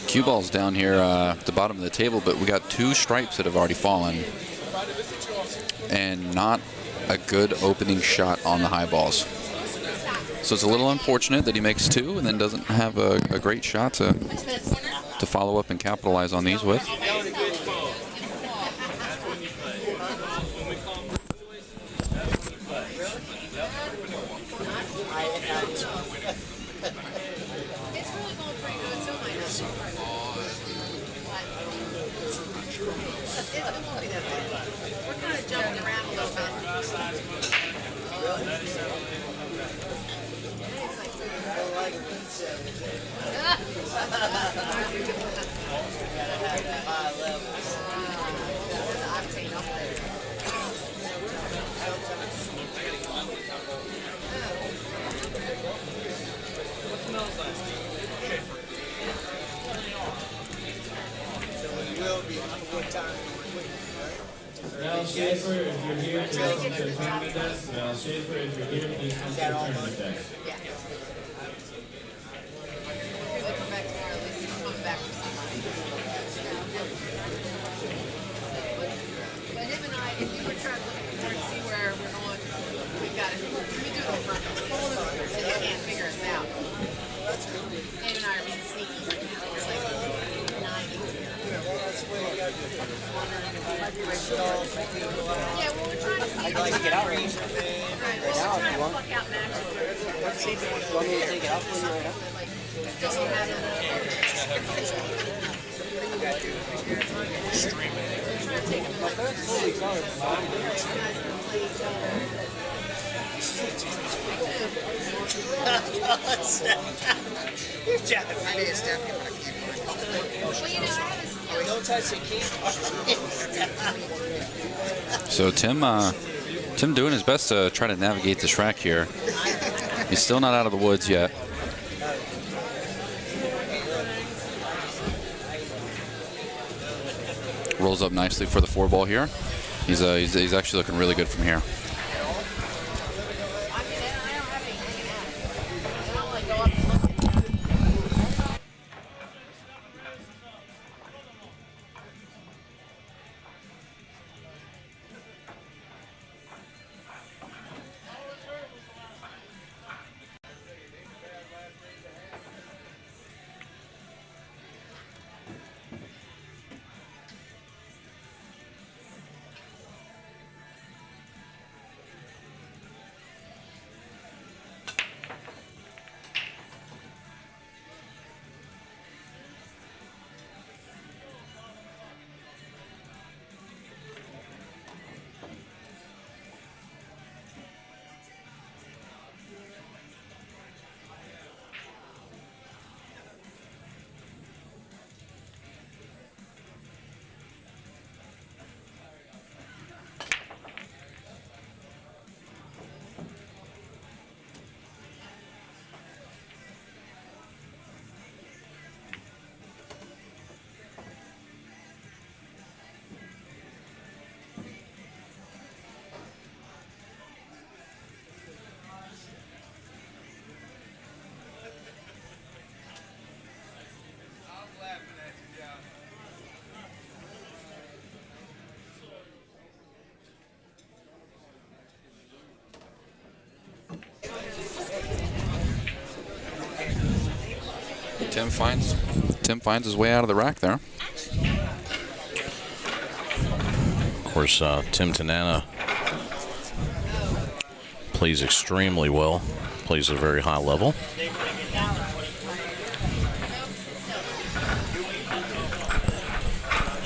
Cue ball's down here at the bottom of the table, but we got 2 stripes that have already fallen. And not a good opening shot on the high balls. So it's a little unfortunate that he makes 2 and then doesn't have a great shot to follow up and capitalize on these with. Mel Schaefer, if you're here, please come to the tournament desk. Mel Schaefer, if you're here, please come to the tournament desk. But him and I, if you were trying to look at and see where we're going, we've got it. We do it on purpose. So you can't figure us out. Dave and I are being sneaky right now. It's like 90. Yeah, well, we're trying to see. I'd like to get out right Right, well, we're trying to pluck out matches. Let's see if you want me to take it out for you right now. Like, just have it. You're jabbing. I need a step. Well, you know, I have a Don't touch the key. So Tim doing his best to try to navigate this track here. He's still not out of the woods yet. Rolls up nicely for the 4-ball here. He's actually looking really good from here. Tim finds his way out of the rack there. Of course, Tim Tanana plays extremely well, plays at a very high level.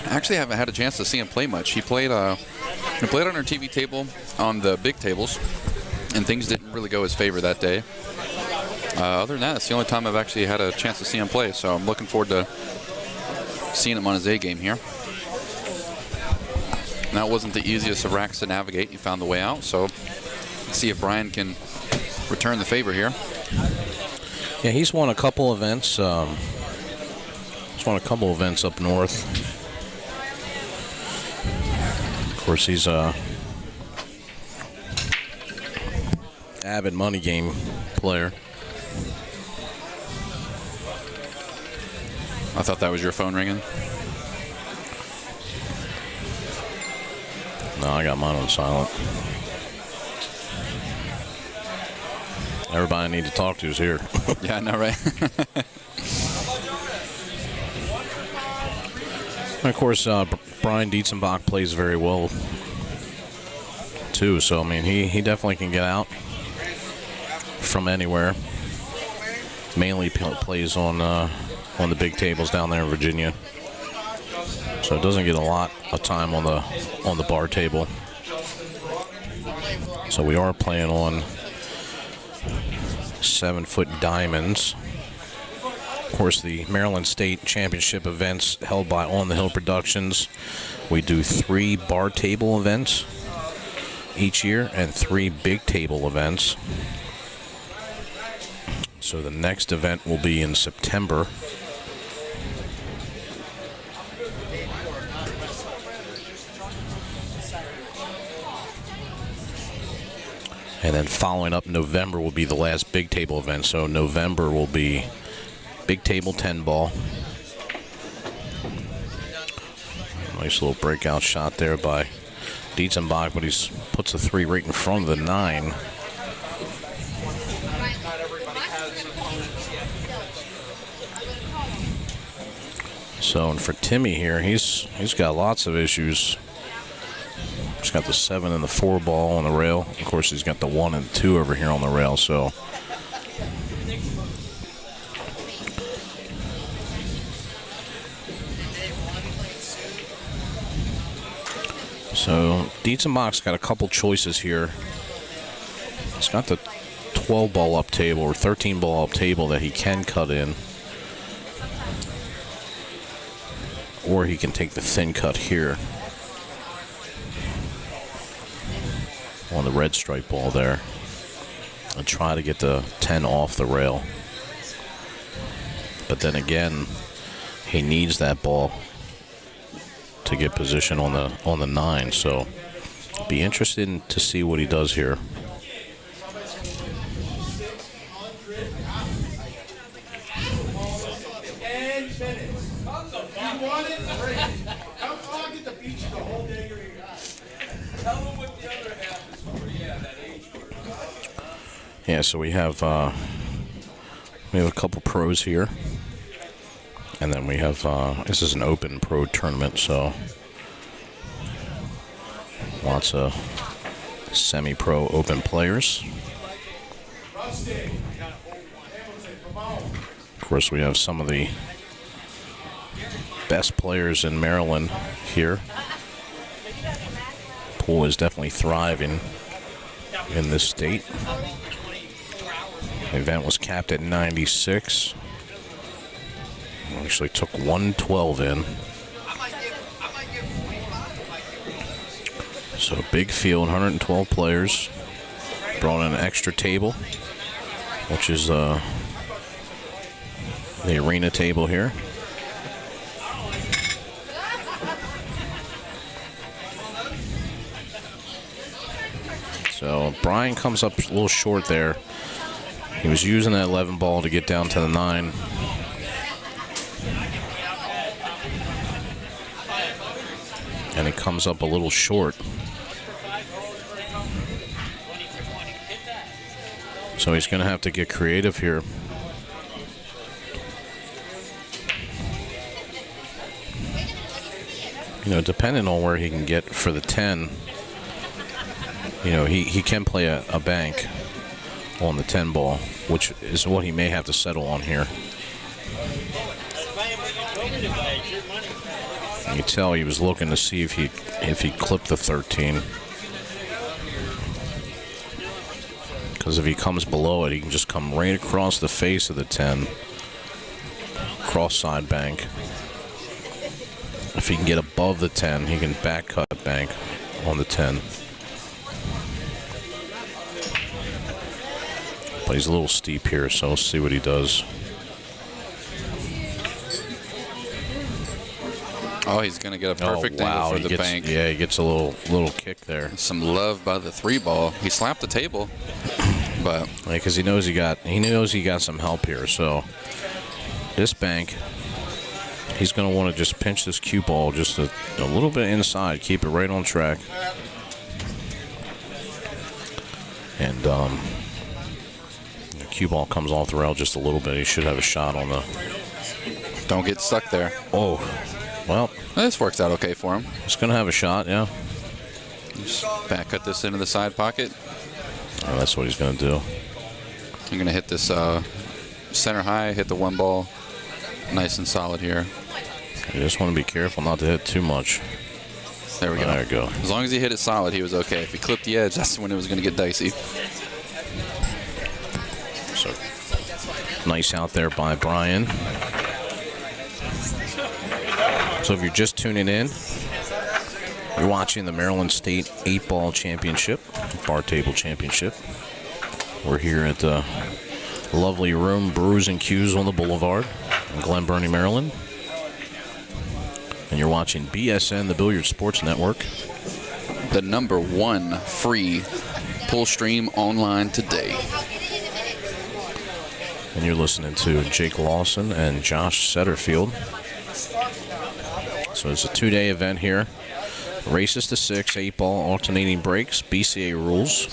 Actually, I haven't had a chance to see him play much. He played on our TV table on the big tables, and things didn't really go his favor that day. Other than that, it's the only time I've actually had a chance to see him play, so I'm looking forward to seeing him on his A game here. And that wasn't the easiest of racks to navigate. He found the way out, so let's see if Brian can return the favor here. Yeah, he's won a couple events. He's won a couple events up north. Of course, he's a avid money game player. I thought that was your phone ringing. No, I got mine on silent. Everybody I need to talk to is here. Yeah, I know, right? And of course, Brian Dietzenbach plays very well, too. So, I mean, he definitely can get out from anywhere. Mainly plays on the big tables down there in Virginia. So it doesn't get a lot of time on the bar table. So we are playing on 7-foot diamonds. Of course, the Maryland State Championship events held by On the Hill Productions. We do 3 bar table events each year and 3 big table events. So the next event will be in September. And then following up November will be the last big table event. So November will be big table 10 ball. Nice little breakout shot there by Dietzenbach, but he puts the 3 right in front of the 9. So, and for Timmy here, he's got lots of issues. He's got the 7 and the 4 ball on the rail. Of course, he's got the 1 and 2 over here on the rail. So, Dietzenbach's got a couple choices here. He's got the 12 ball up table or 13 ball up table that he can cut in. Or he can take the thin cut here on the red stripe ball there and try to get the 10 off the rail. But then again, he needs that ball to get position on the 9. So be interested to see what he does here. Yeah, so we have a couple pros here, and then we have this is an open pro tournament, so lots of semi-pro open players. Of course, we have some of the best players in Maryland here. Pool is definitely thriving in this state. The event was capped at 96. Actually took 112 in. So big field, 112 players. Brought in an extra table, which is the arena table here. So Brian comes up a little short there. He was using that 11 ball to get down to the 9. And he comes up a little short. So he's going to have to get creative here. You know, depending on where he can get for the 10, you know, he can play a bank on the 10 ball, which is what he may have to settle on here. You can tell he was looking to see if he clipped the 13. Because if he comes below it, he can just come right across the face of the 10. Cross side bank. If he can get above the 10, he can back cut bank on the 10. But he's a little steep here, so we'll see what he does. Oh, he's going to get a perfect angle for the bank. Yeah, he gets a little kick there. Some love by the 3 ball. He slapped the table, but because he knows he got some help here. So this bank he's going to want to just pinch this cue ball just a little bit inside, keep it right on track. And the cue ball comes off the rail just a little bit. He should have a shot on the... Don't get stuck there. Oh, well. This works out okay for him. He's going to have a shot, yeah. Just back cut this into the side pocket. Oh, that's what he's going to do. I'm going to hit this center high, hit the one ball nice and solid here. You just want to be careful not to hit too much. There we go. There you go. As long as he hit it solid, he was okay. If he clipped the edge, that's when it was going to get dicey. So nice out there by Brian. So if you're just tuning in, you're watching the Maryland State 8-Ball Championship, Bar Table Championship. We're here at the lovely room Brews and Q's on the Boulevard in Glen Burnie, Maryland. And you're watching BSN, the Billiard Sports Network. The #1 free pull stream online today. And you're listening to Jake Lawson and Josh Setterfield. So it's a 2-day event here. Races to 6, 8-ball, alternating breaks, BCA rules.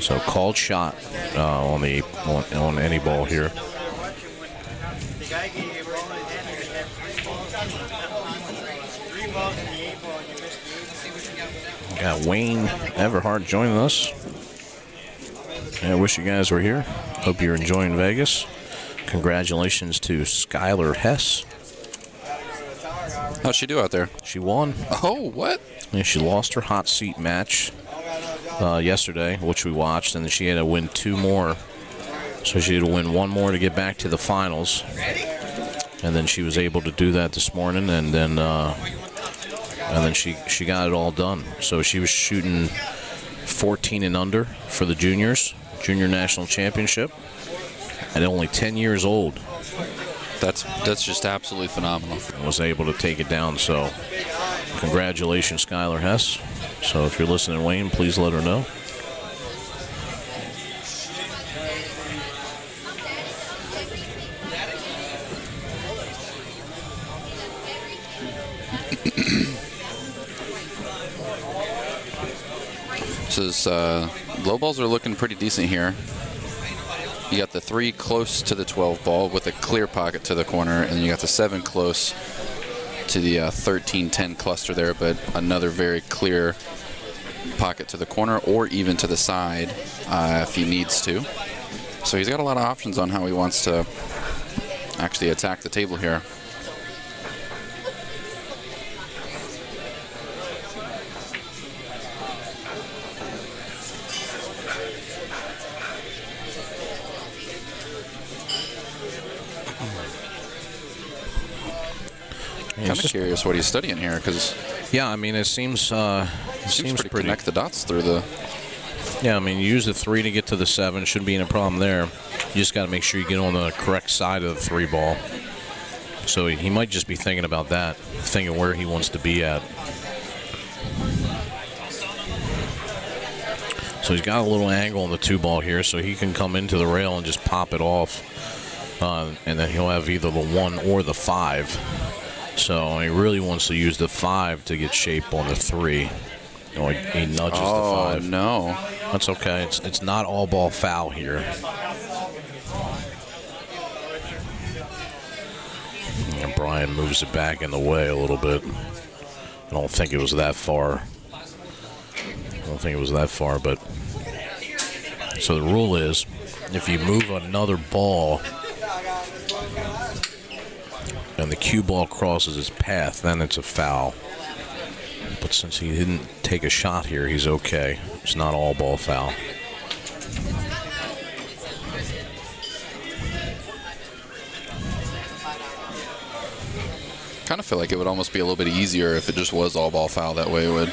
So called shot on any ball here. Got Wayne Everhart joining us. I wish you guys were here. Hope you're enjoying Vegas. Congratulations to Skylar Hess. How'd she do out there? She won. Oh, what? And she lost her hot seat match yesterday, which we watched, and then she had to win 2 more. So she had to win 1 more to get back to the finals. And then she was able to do that this morning, and then she got it all done. So she was shooting 14 and under for the junior national championship at only 10 years old. That's just absolutely phenomenal. Was able to take it down. So congratulations, Skylar Hess. So if you're listening, Wayne, please let her know. Says low balls are looking pretty decent here. You got the 3 close to the 12 ball with a clear pocket to the corner, and then you got the 7 close to the 13-10 cluster there, but another very clear pocket to the corner or even to the side if he needs to. So he's got a lot of options on how he wants to actually attack the table here. I'm curious what he's studying here, because yeah, I mean, it seems pretty connect the dots through the. Yeah, I mean, you use the 3 to get to the 7. Shouldn't be any problem there. You just got to make sure you get on the correct side of the 3 ball. So he might just be thinking about that, thinking where he wants to be at. So he's got a little angle on the 2 ball here, so he can come into the rail and just pop it off, and then he'll have either the 1 or the 5. So he really wants to use the 5 to get shape on the 3. Oh, he nudges the 5. Oh, no. That's okay. It's not all ball foul here. And Brian moves it back in the way a little bit. I don't think it was that far. But so the rule is, if you move another ball and the cue ball crosses its path, then it's a foul. But since he didn't take a shot here, he's okay. It's not all ball foul. Kind of feel like it would almost be a little bit easier if it just was all ball foul that way. It would.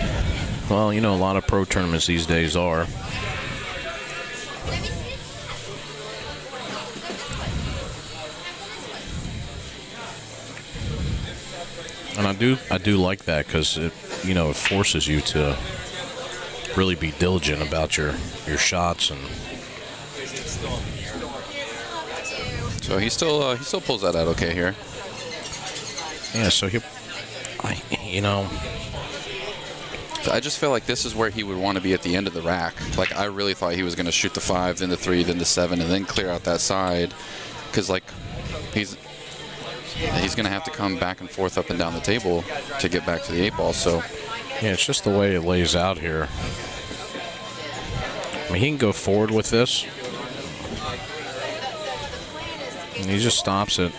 Well, you know, a lot of pro tournaments these days are. And I do like that, because it forces you to really be diligent about your shots, and So he still pulls that out okay here. Yeah, so you know, So I just feel like this is where he would want to be at the end of the rack. Like, I really thought he was going to shoot the 5, then the 3, then the 7, and then clear out that side. Because, like, he's going to have to come back and forth up and down the table to get back to the 8 ball. So, yeah, it's just the way it lays out here. I mean, he can go forward with this. And he just stops it.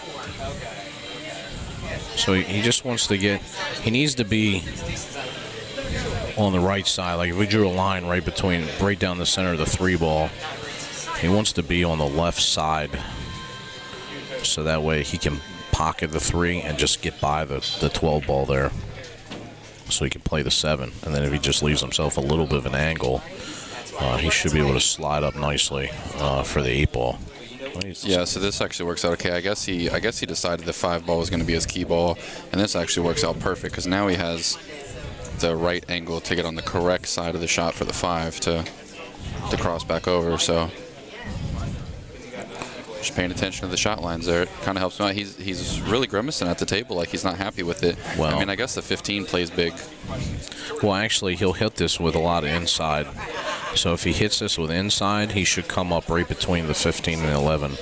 So he just wants to get, he needs to be on the right side. Like if we drew a line right down the center of the 3 ball, he wants to be on the left side. So that way he can pocket the 3 and just get by the 12 ball there. So he can play the 7. And then if he just leaves himself a little bit of an angle, he should be able to slide up nicely for the 8 ball. yeah, so this actually works out okay. I guess he decided the 5 ball was going to be his key ball, and this actually works out perfect because now he has the right angle to get on the correct side of the shot for the 5 to cross back over. So just paying attention to the shot lines there, it kind of helps him out. He's really grimacing at the table like he's not happy with it. Well, I mean, I guess the 15 plays big. Well, actually, he'll hit this with a lot of inside. So if he hits this with inside, he should come up right between the 15 and 11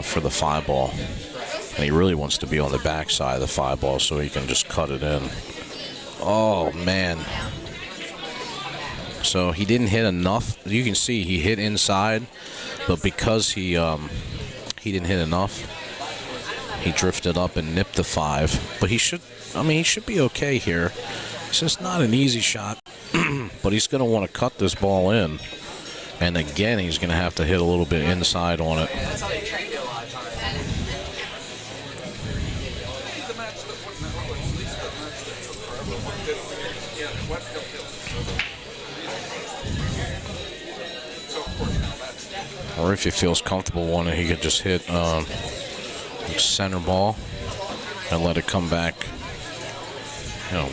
for the 5 ball. And he really wants to be on the back side of the 5 ball so he can just cut it in. Oh, man. So he didn't hit enough. You can see he hit inside, but because he didn't hit enough, he drifted up and nipped the 5. But he should be okay here. It's just not an easy shot, but he's going to want to cut this ball in. And again, he's going to have to hit a little bit inside on it. Or if he feels comfortable on it, he could just hit center ball and let it come back.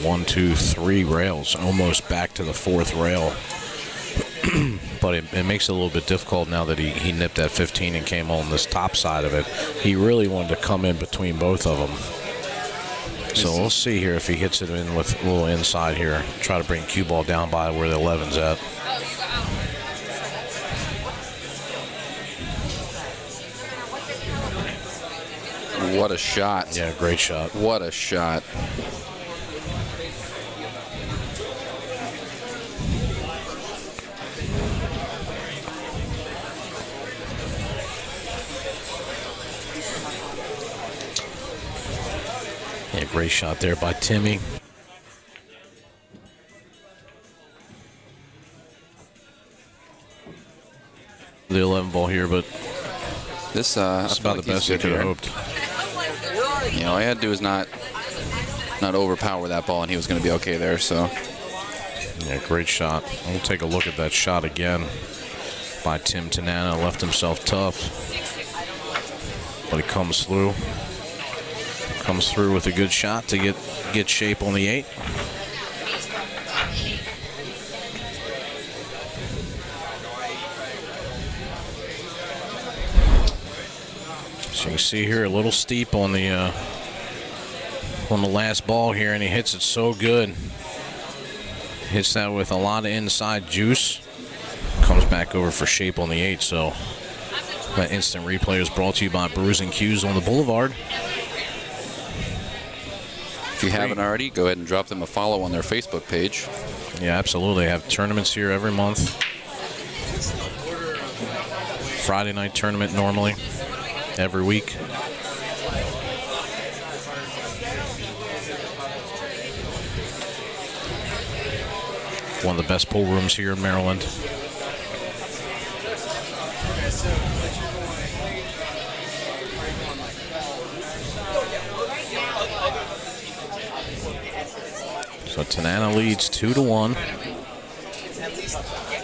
1, 2, 3 rails, almost back to the 4th rail. But it makes it a little bit difficult now that he nipped that 15 and came on this top side of it. He really wanted to come in between both of them. So we'll see here if he hits it in with a little inside here. Try to bring cue ball down by where the 11's at. What a shot. Yeah, great shot. What a shot. Yeah, great shot there by Timmy. The 11 ball here, but This that's about the best he could have hoped. You know, all he had to do is not overpower that ball, and he was going to be okay there. So, yeah, great shot. We'll take a look at that shot again by Tim Tanana. Left himself tough, but he comes through. Comes through with a good shot to get shape on the 8. So you can see here a little steep on the last ball here, and he hits it so good. Hits that with a lot of inside juice. Comes back over for shape on the 8. So that instant replay is brought to you by Brews and Q's on the Boulevard. if you haven't already, go ahead and drop them a follow on their Facebook page. Yeah, absolutely. They have tournaments here every month. Friday night tournament normally, every week. One of the best pool rooms here in Maryland. So Tanana leads 2-1.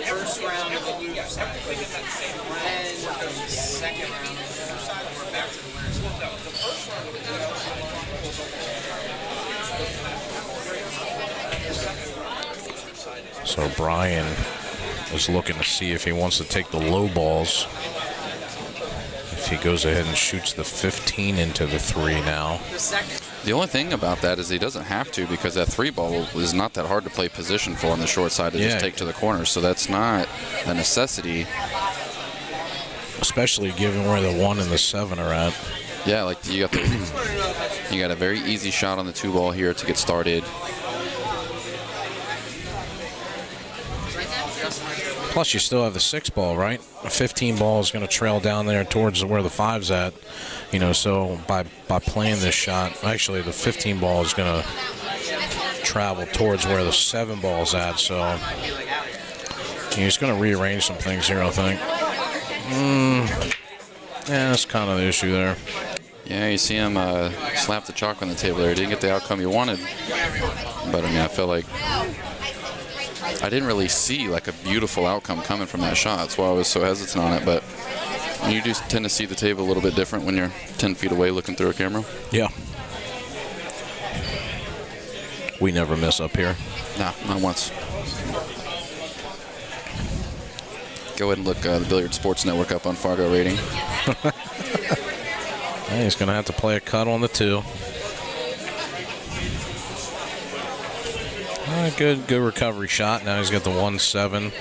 First round of the loser side. And second round of the loser side. We're back to the winners. The first round of the loser side. So Brian is looking to see if he wants to take the low balls. If he goes ahead and shoots the 15 into the 3 now. The only thing about that is he doesn't have to, because that 3 ball is not that hard to play position for on the short side to just take to the corner. So that's not a necessity. Especially given where the 1 and the 7 are at. Yeah, like you got a very easy shot on the 2 ball here to get started. Plus, you still have the 6 ball, right? A 15 ball is going to trail down there towards where the 5's at. You know, so by playing this shot, actually the 15 ball is going to travel towards where the 7 ball's at. So he's going to rearrange some things here, I think. Yeah, that's kind of the issue there. Yeah, you see him slap the chalk on the table there. He didn't get the outcome he wanted. But, I mean, I feel like I didn't really see, like, a beautiful outcome coming from that shot. That's why I was so hesitant on it. But you do tend to see the table a little bit different when you're 10 feet away looking through a camera. Yeah. We never miss up here. Nah, not once. Go ahead and look the Billiard Sports Network up on Fargo rating. Hey, he's going to have to play a cut on the 2. Good recovery shot. Now he's got the 1-7.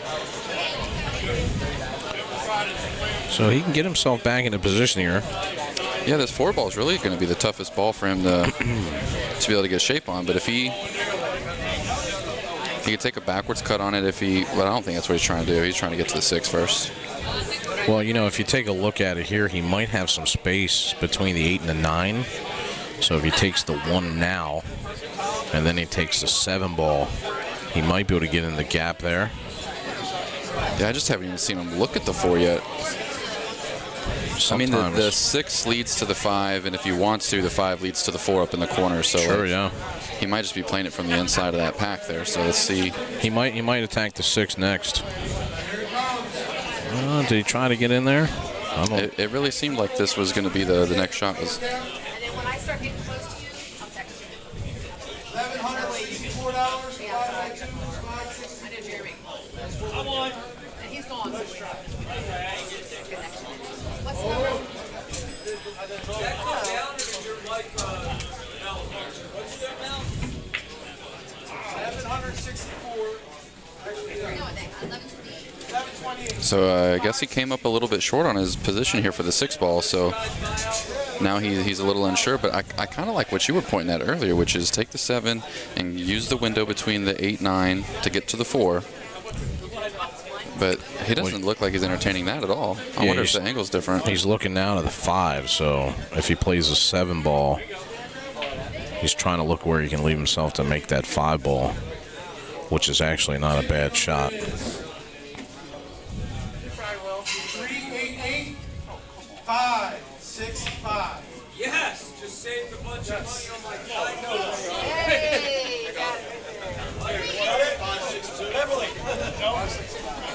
So he can get himself back into position here. Yeah, this 4 ball is really going to be the toughest ball for him to be able to get shape on. But if he could take a backwards cut on it, well, I don't think that's what he's trying to do. He's trying to get to the 6 first. Well, you know, if you take a look at it here, he might have some space between the 8 and the 9. So if he takes the 1 now, and then he takes the 7 ball, he might be able to get in the gap there. Yeah, I just haven't even seen him look at the 4 yet. Sometimes. I mean, the 6 leads to the 5, and if he wants to, the 5 leads to the 4 up in the corner. So sure, yeah. He might just be playing it from the inside of that pack there. So let's see. He might attack the 6 next. Did he try to get in there? It really seemed like this was going to be the next shot. And then when I start getting close to you, I'll text you. $1,164. I know Jeremy. I'm on. And he's gone. What's the number? So I guess he came up a little bit short on his position here for the 6 ball. So now he's a little unsure. But I kind of like what you were pointing at earlier, which is take the 7 and use the window between the 8-9 to get to the 4. But he doesn't look like he's entertaining that at all. I wonder if the angle's different. He's looking now to the 5, so if he plays a 7 ball, he's trying to look where he can leave himself to make that 5 ball, which is actually not a bad shot. 388-565. Yes, just saved a bunch of money on my phone. Hey, got it.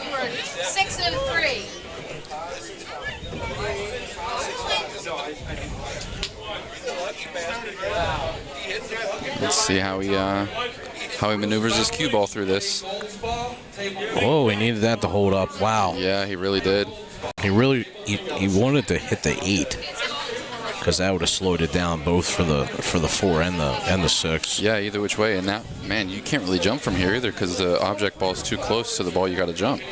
You were 6 and 3. Let's see how he maneuvers his cue ball through this. Whoa, he needed that to hold up. Wow. Yeah, he really did. He wanted to hit the 8, because that would have slowed it down both for the 4 and the 6. Yeah, either which way. And now, man, you can't really jump from here either, because the object ball is too close to the ball you got to jump.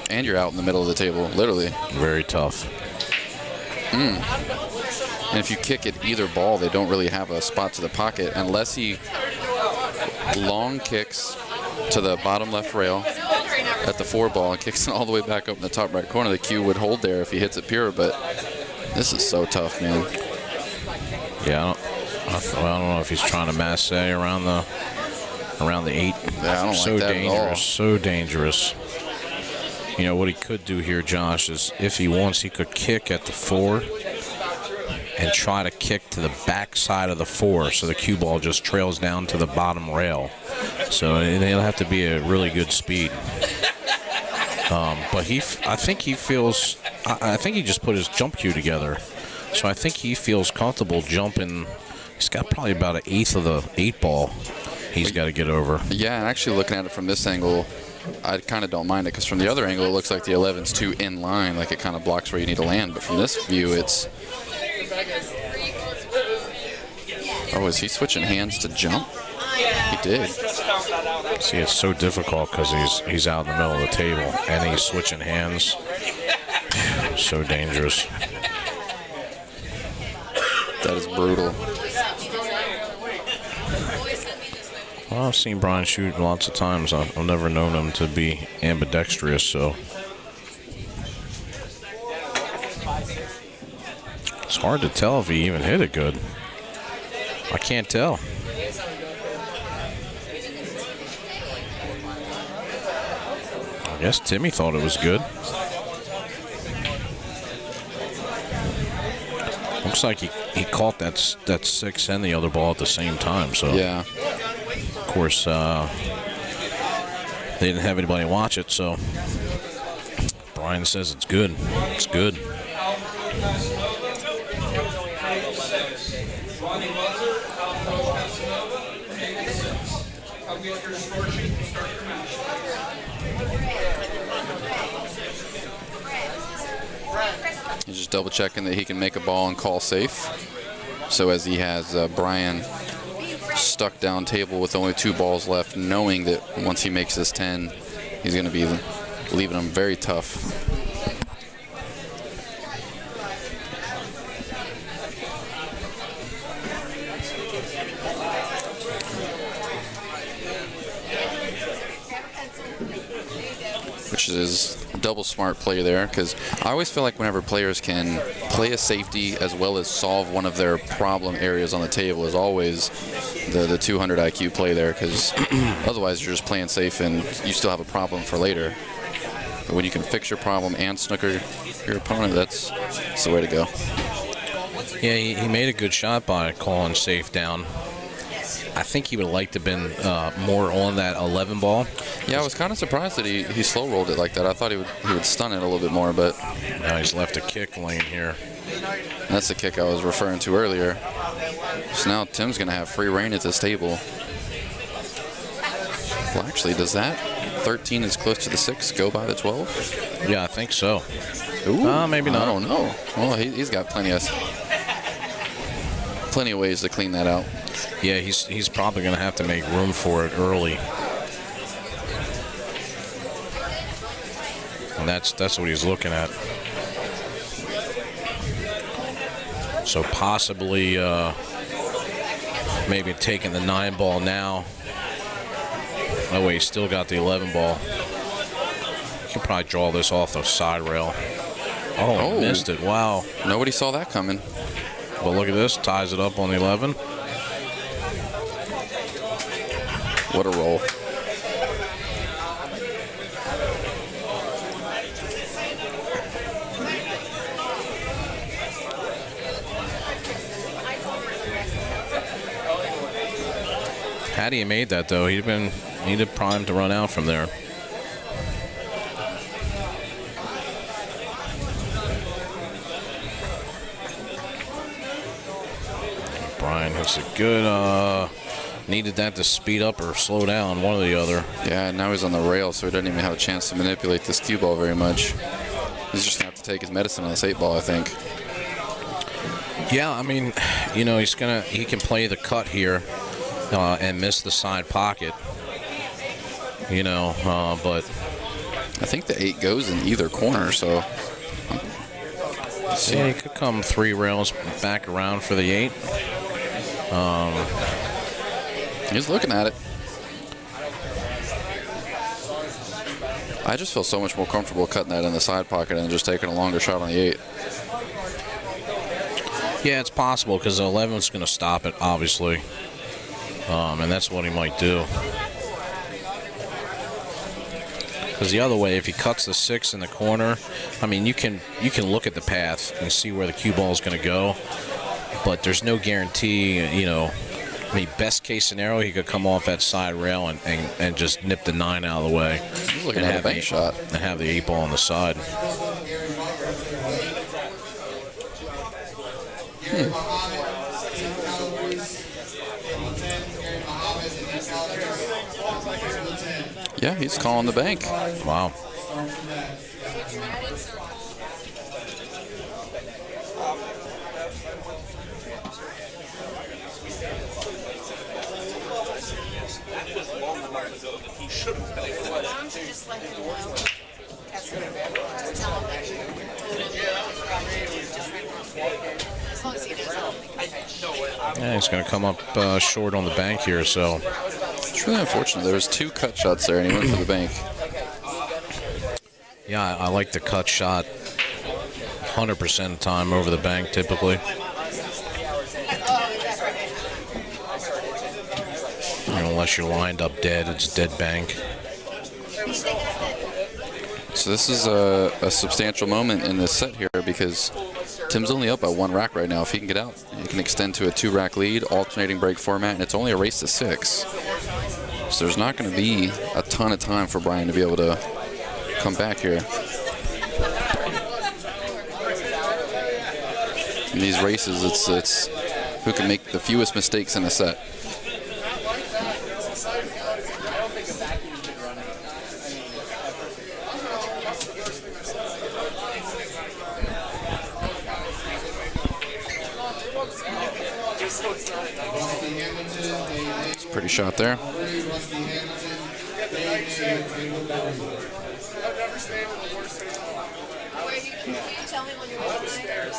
And you're out in the middle of the table, literally. Very tough. And if you kick at either ball, they don't really have a spot to the pocket unless he long kicks to the bottom left rail at the 4 ball and kicks it all the way back up in the top right corner. The cue would hold there if he hits it pure, but this is so tough, man. Yeah, I don't know if he's trying to masse around the 8. Yeah, I don't So like that dangerous, at all. so dangerous. You know, what he could do here, Josh, is if he wants, he could kick at the 4 and try to kick to the back side of the 4 so the cue ball just trails down to the bottom rail. So it'll have to be a really good speed. But I think he just put his jump cue together. So I think he feels comfortable jumping. He's got probably about an 1/8 of the 8 ball. he's got to get over. Yeah, and actually looking at it from this angle, I kind of don't mind it because from the other angle, it looks like the 11's too in line, like it kind of blocks where you need to land. But from this view, it's... Oh, is he switching hands to jump? He did. See, it's so difficult because he's out in the middle of the table and he's switching hands. So dangerous. That is brutal. Well, I've seen Brian shoot lots of times. I've never known him to be ambidextrous, so it's hard to tell if he even hit it good. I can't tell. I guess Timmy thought it was good. Looks like he caught that 6 and the other ball at the same time. So Yeah. of course, they didn't have anybody watch it, so Brian says it's good. It's good. He's just double checking that he can make a ball and call safe. So as he has Brian stuck down table with only 2 balls left, knowing that once he makes this 10, he's going to be leaving him very tough. Which is a double smart play there, because I always feel like whenever players can play a safety as well as solve one of their problem areas on the table is always the 200 IQ play there, because otherwise you're just playing safe and you still have a problem for later. But when you can fix your problem and snooker your opponent, that's the way to go. Yeah, he made a good shot by calling safe down. I think he would have liked to have been more on that 11 ball. Yeah, I was kind of surprised that he slow rolled it like that. I thought he would stun it a little bit more, but Now he's left a kick lane here. that's the kick I was referring to earlier. So now Tim's going to have free reign at this table. Well, actually, does that 13 is close to the 6 go by the 12? Yeah, I think so. Ooh, Maybe not. I don't know. Well, he's got plenty of ways to clean that out. Yeah, he's probably going to have to make room for it early. And that's what he's looking at. So possibly maybe taking the 9 ball now. Oh, wait, he's still got the 11 ball. He can probably draw this off the side rail. Oh, Oh. missed it. Wow. Nobody saw that coming. But look at this. Ties it up on the 11. What a roll. Had he made that, though, he'd have primed to run out from there. Brian hits a good, needed that to speed up or slow down, one or the other. Yeah, now he's on the rail, so he doesn't even have a chance to manipulate this cue ball very much. He's just going to have to take his medicine on this 8 ball, I think. Yeah, I mean, you know, he can play the cut here and miss the side pocket. You know, but I think the 8 goes in either corner, so. yeah, he could come 3 rails back around for the 8. He's looking at it. I just feel so much more comfortable cutting that in the side pocket and just taking a longer shot on the 8. Yeah, it's possible because the 11's going to stop it, obviously. And that's what he might do. Because the other way, if he cuts the 6 in the corner, I mean, you can look at the path and see where the cue ball is going to go, but there's no guarantee, you know. I mean, best case scenario, he could come off that side rail and just nip the 9 out of the way. He's looking at a bank shot. And have the 8 ball on the side. Yeah, he's calling the bank. Wow. Just let him know. Just tell him that you told him. Just as long as he does. Yeah, he's going to come up short on the bank here, so. It's really unfortunate. There was 2 cut shots there, and he went for the bank. Yeah, I like the cut shot 100% of the time over the bank, typically. Unless you're lined up dead, it's dead bank. So this is a substantial moment in this set here because Tim's only up by 1 rack right now. If he can get out, he can extend to a 2-rack lead, alternating break format, and it's only a race to 6. So there's not going to be a ton of time for Brian to be able to come back here. In these races, it's who can make the fewest mistakes in a set. It's a pretty shot there. Can you tell me when you're watching? I was scared.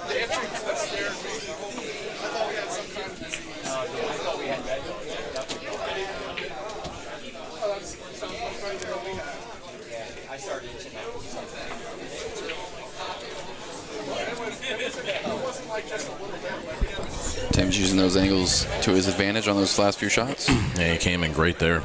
The entry was scared me. I thought we had some kind of disease. I thought we had that. Oh, that's sounds much better than what we had. Yeah, I started itching that. It wasn't like just a little bit. Tim's using those angles to his advantage on those last few shots. Yeah, he came in great there.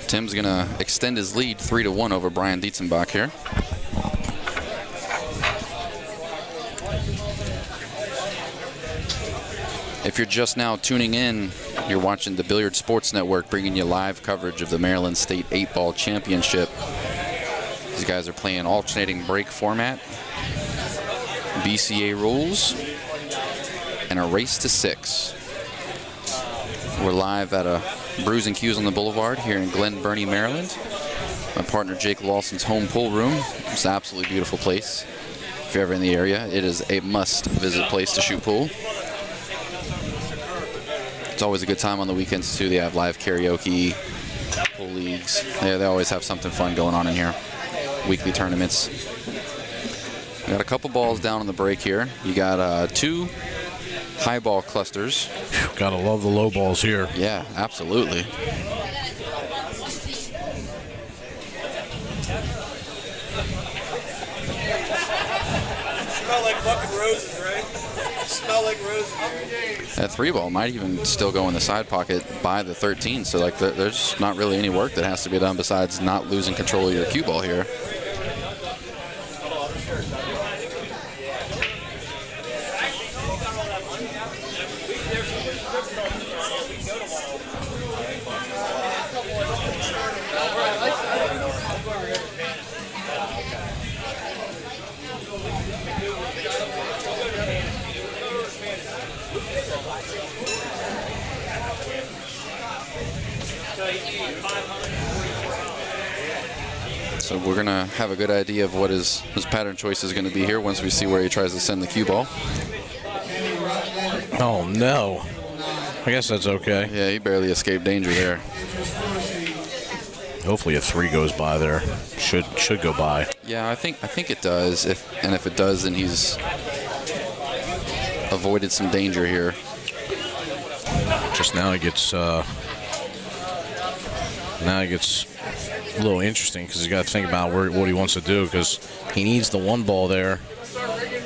Tim's going to extend his lead 3-1 over Brian Dietzenbach here. If you're just now tuning in, you're watching the Billiard Sports Network bringing you live coverage of the Maryland State 8-Ball Championship. These guys are playing alternating break format, BCA rules, and a race to 6. We're live at a Brews and Q's on the Boulevard here in Glen Burnie, Maryland. My partner Jake Lawson's home pool room. It's an absolutely beautiful place. If you're ever in the area, it is a must-visit place to shoot pool. It's always a good time on the weekends too. They have live karaoke, pool leagues. They always have something fun going on in here. Weekly tournaments. We got a couple balls down on the break here. You got 2 high ball clusters. Gotta love the low balls here. Yeah, absolutely. Smell like fucking roses, right? Smell like roses. That 3-ball might even still go in the side pocket by the 13. So like there's not really any work that has to be done besides not losing control of your cue ball here. So we're going to have a good idea of what his pattern choice is going to be here once we see where he tries to send the cue ball. Oh, no. I guess that's okay. Yeah, he barely escaped danger there. Hopefully a 3 goes by there. Should go by. Yeah, I think it does. If it does, then he's avoided some danger here. Just now it gets a little interesting because he's got to think about what he wants to do, because he needs the 1 ball there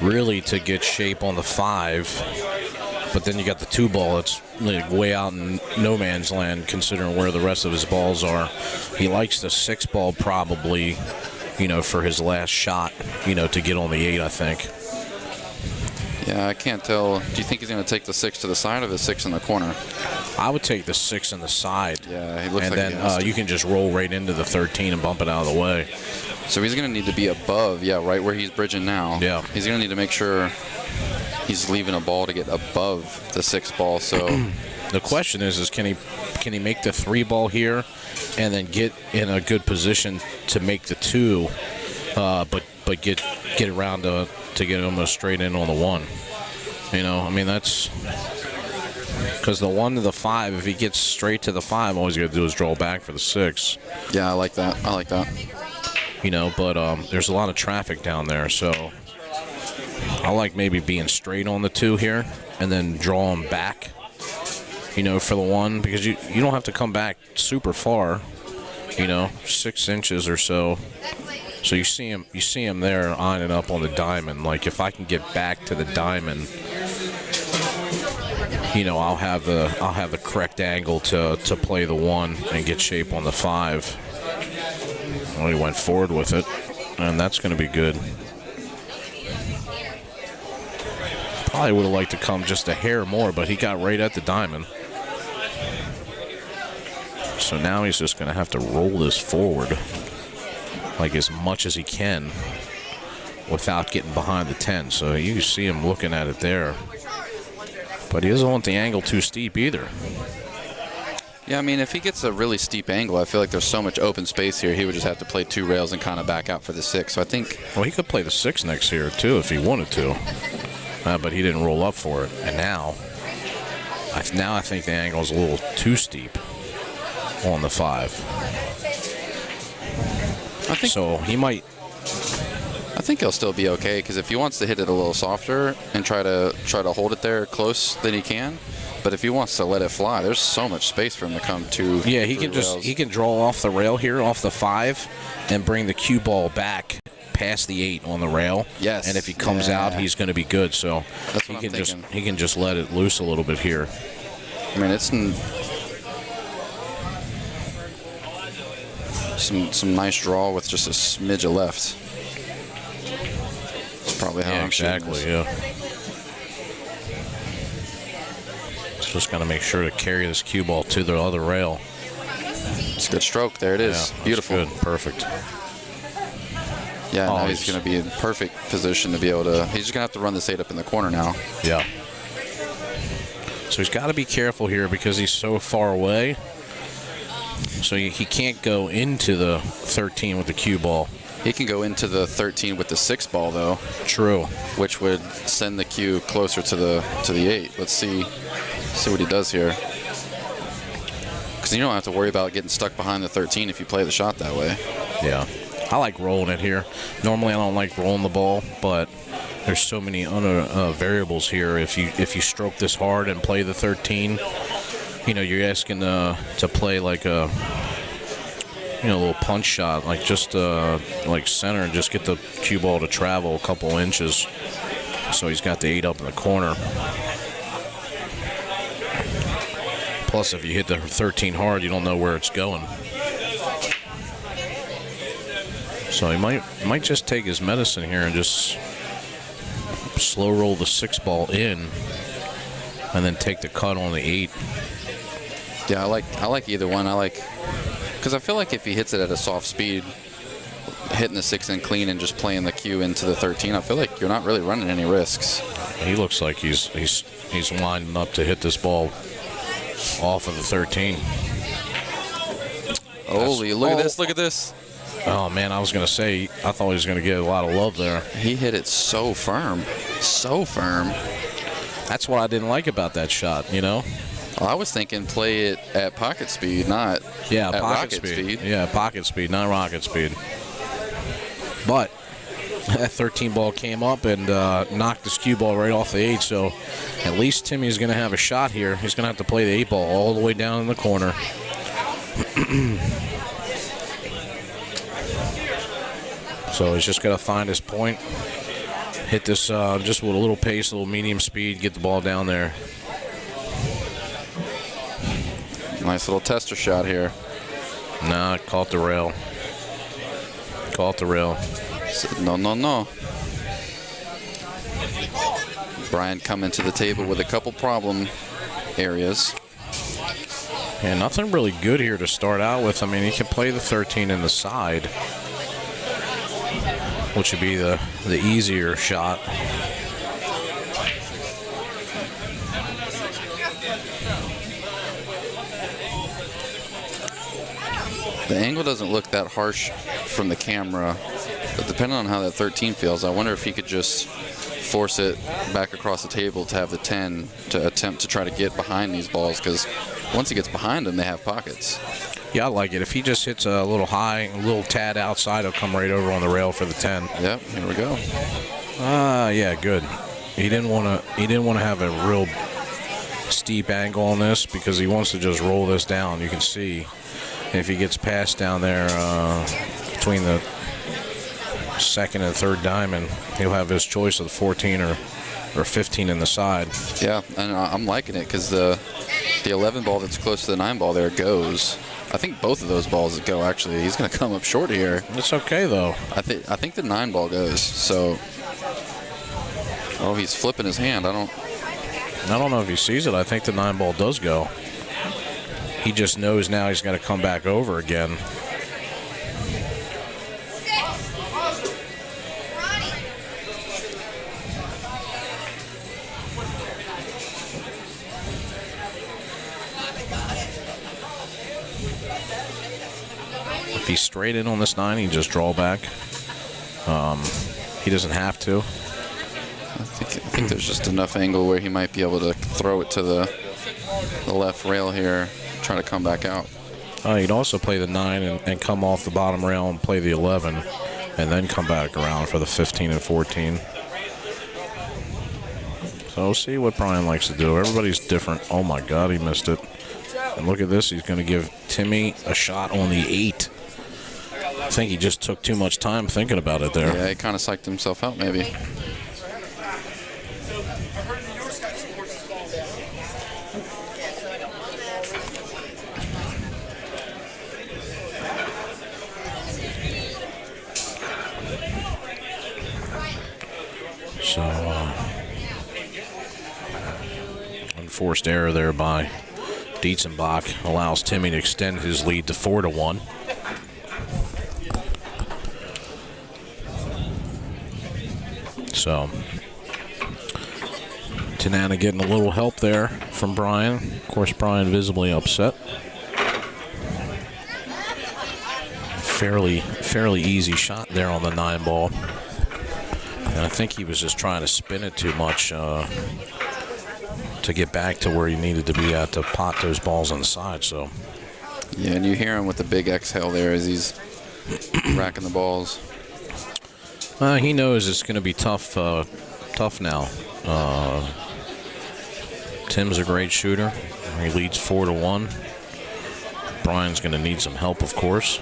really to get shape on the 5. But then you got the 2 ball that's like way out in no man's land considering where the rest of his balls are. He likes the 6 ball probably, for his last shot, to get on the 8, I think. Yeah, I can't tell. Do you think he's going to take the 6 to the side or the 6 in the corner? I would take the 6 in the side. Yeah, he looks and like he has then to. you can just roll right into the 13 and bump it out of the way. So he's going to need to be above, right where he's bridging now. Yeah. He's going to need to make sure he's leaving a ball to get above the 6 ball. So the question is can he make the 3 ball here and then get in a good position to make the 2, but get around to get almost straight in on the 1. That's because the 1 to the 5, if he gets straight to the 5, all he's got to do is draw back for the 6. yeah, I like that. But there's a lot of traffic down there, so I like maybe being straight on the 2 here and then draw him back, for the 1, because you don't have to come back super far, 6 inches or so. So you see him there eyeing it up on the diamond. Like if I can get back to the diamond, I'll have the correct angle to play the 1 and get shape on the 5. Well, he went forward with it, and that's going to be good. Probably would have liked to come just a hair more, but he got right at the diamond. So now he's just going to have to roll this forward like as much as he can without getting behind the 10. So you see him looking at it there. But he doesn't want the angle too steep either. Yeah, if he gets a really steep angle, I feel like there's so much open space here, he would just have to play 2 rails and kind of back out for the 6. So I think... Well, he could play the 6 next here, too, if he wanted to. But he didn't roll up for it. And now I think the angle is a little too steep on the 5. So he might... I think he'll still be okay, because if he wants to hit it a little softer and try to hold it there close, then he can. But if he wants to let it fly, there's so much space for him to come to. Yeah, he can draw off the rail here, off the 5, and bring the cue ball back past the 8 on the rail. Yes. And if he comes out, he's going to be good. So that's what he can just let it loose a little bit here. It's some nice draw with just a smidge of left. That's probably how I'm exactly. shooting Yeah. Just got to make sure to carry this cue ball to the other rail. It's a good stroke. There it is. Yeah, beautiful. Good. Perfect. Yeah, now he's going to be in perfect position to be able to... He's just going to have to run this 8 up in the corner now. Yeah. So he's got to be careful here because he's so far away. So he can't go into the 13 with the cue ball. He can go into the 13 with the 6 ball, though. True. Which would send the cue closer to the 8. Let's see what he does here. Because you don't have to worry about getting stuck behind the 13 if you play the shot that way. Yeah. I like rolling it here. Normally I don't like rolling the ball, but there's so many other variables here. If you stroke this hard and play the 13, you're asking to play like a little punch shot, like just like center, and just get the cue ball to travel a couple inches. So he's got the 8 up in the corner. Plus, if you hit the 13 hard, you don't know where it's going. So he might just take his medicine here and just slow roll the 6 ball in, and then take the cut on the 8. Yeah, I like either one. Because I feel like if he hits it at a soft speed, hitting the 6 in clean and just playing the cue into the 13, I feel like you're not really running any risks. He looks like he's winding up to hit this ball off of the 13. Holy, look at this. Oh, man, I was going to say, I thought he was going to get a lot of love there. He hit it so firm. So firm. That's what I didn't like about that shot, you know? Well, I was thinking play it at pocket speed, not at pocket rocket speed. Yeah, pocket speed, not rocket speed. But that 13 ball came up and knocked this cue ball right off the 8, so at least Timmy's going to have a shot here. He's going to have to play the 8 ball all the way down in the corner. So he's just got to find his point, hit this just with a little pace, a little medium speed, get the ball down there. Nice little tester shot here. Nah, caught the rail. Caught the rail. No, no, no. Brian coming to the table with a couple problem areas. Yeah, nothing really good here to start out with. I mean, he can play the 13 in the side, which would be the easier shot. The angle doesn't look that harsh from the camera, but depending on how that 13 feels, I wonder if he could just force it back across the table to have the 10 to attempt to try to get behind these balls, because once he gets behind them, they have pockets. Yeah, I like it. If he just hits a little high, a little tad outside, he'll come right over on the rail for the 10. Yep, here we go. Yeah, good. He didn't want to have a real steep angle on this because he wants to just roll this down. You can see if he gets past down there between the second and third diamond, he'll have his choice of the 14 or 15 in the side. Yeah, and I'm liking it because the 11 ball that's close to the 9 ball there goes. I think both of those balls go, actually. He's going to come up short here. It's okay, though. I think the 9 ball goes, so... Oh, he's flipping his hand. I don't know if he sees it. I think the 9 ball does go. He just knows now he's got to come back over again. If he's straight in on this 9, he can just draw back. He doesn't have to. I think there's just enough angle where he might be able to throw it to the left rail here, try to come back out. He'd also play the 9 and come off the bottom rail and play the 11 and then come back around for the 15 and 14. So we'll see what Brian likes to do. Everybody's different. Oh, my God, he missed it. And look at this. He's going to give Timmy a shot on the 8. I think he just took too much time thinking about it there. Yeah, he kind of psyched himself out, maybe. So, unforced error there by Dietzenbach allows Timmy to extend his lead to 4-1. So, Tanana getting a little help there from Brian. Of course, Brian visibly upset. Fairly easy shot there on the 9 ball. And I think he was just trying to spin it too much to get back to where he needed to be at to pot those balls on the side. So, yeah, and you hear him with the big exhale there as he's racking the balls. He knows it's going to be tough now. Tim's a great shooter. He leads 4-1. Brian's going to need some help, of course.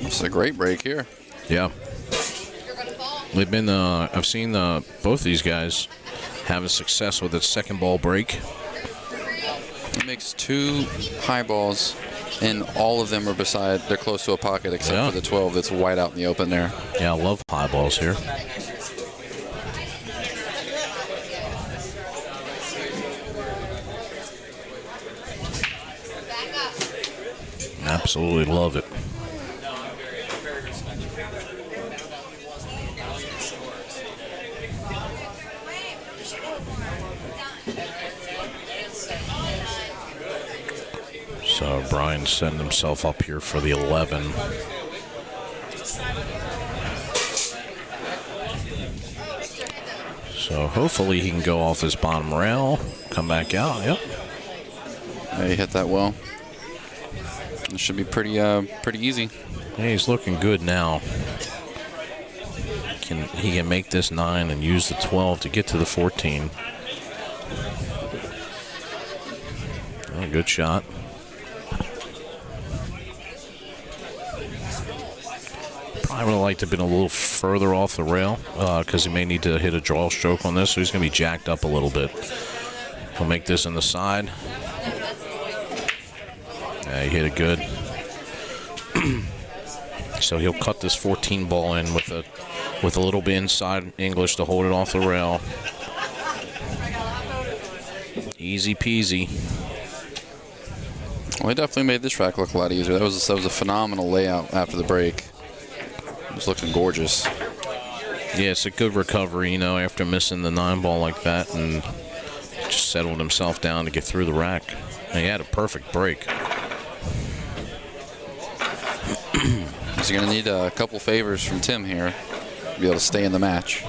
It's a great break here. Yeah. They've been. I've seen both these guys having success with its second ball break. He makes 2 high balls, and all of them are beside. They're close to a pocket, except for the 12 that's wide out in the open there. Yeah, I love high balls here. Absolutely love it. So Brian's setting himself up here for the 11. So hopefully he can go off his bottom rail, come back out. Yep. Yeah, he hit that well. It should be pretty easy. Yeah, he's looking good now. He can make this 9 and use the 12 to get to the 14. Oh, good shot. Probably would have liked to have been a little further off the rail because he may need to hit a draw stroke on this, so he's going to be jacked up a little bit. He'll make this on the side. Yeah, he hit it good. So he'll cut this 14 ball in with a little bit inside English to hold it off the rail. Easy peasy. Well, he definitely made this track look a lot easier. That was a phenomenal layout after the break. It was looking gorgeous. Yeah, it's a good recovery, after missing the 9 ball like that, and just settled himself down to get through the rack. And he had a perfect break. He's going to need a couple favors from Tim here to be able to stay in the match.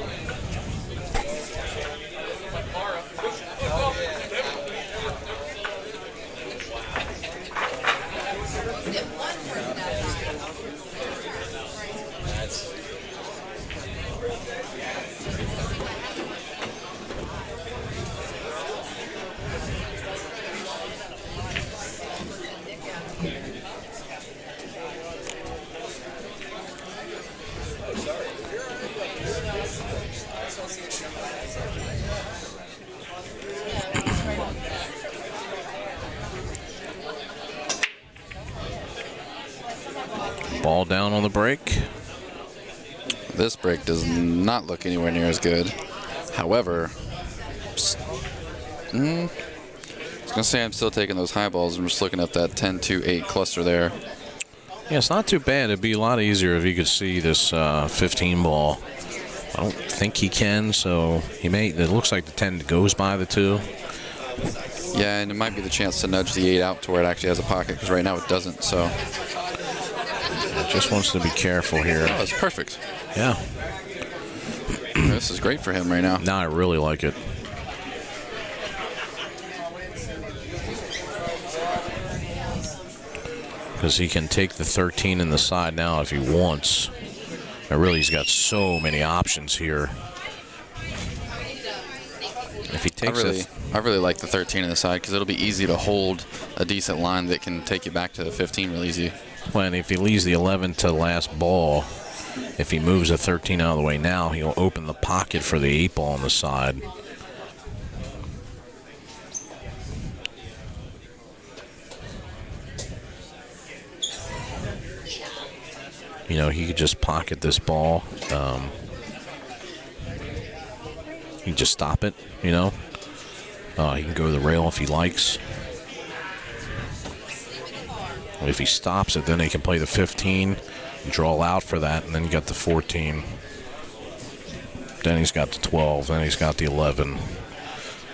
Ball down on the break. This break does not look anywhere near as good. However, I was going to say I'm still taking those high balls. I'm just looking at that 10-2-8 cluster there. Yeah, it's not too bad. It'd be a lot easier if he could see this 15 ball. I don't think he can, so he may. It looks like the 10 goes by the 2. Yeah, and it might be the chance to nudge the 8 out to where it actually has a pocket, because right now it doesn't, so. Just wants to be careful here. Oh, it's perfect. Yeah. This is great for him right now. Now I really like it. Because he can take the 13 in the side now if he wants. And really, he's got so many options here. If he takes I really like the 13 in the side because it'll be easy to hold a decent line that can take you back to the 15 real easy. Well, if he leaves the 11 to last ball, if he moves a 13 out of the way now, he'll open the pocket for the 8 ball on the side. He could just pocket this ball. He can just stop it, He can go to the rail if he likes. If he stops it, then he can play the 15, draw out for that, and then you got the 14. Then he's got the 12, then he's got the 11,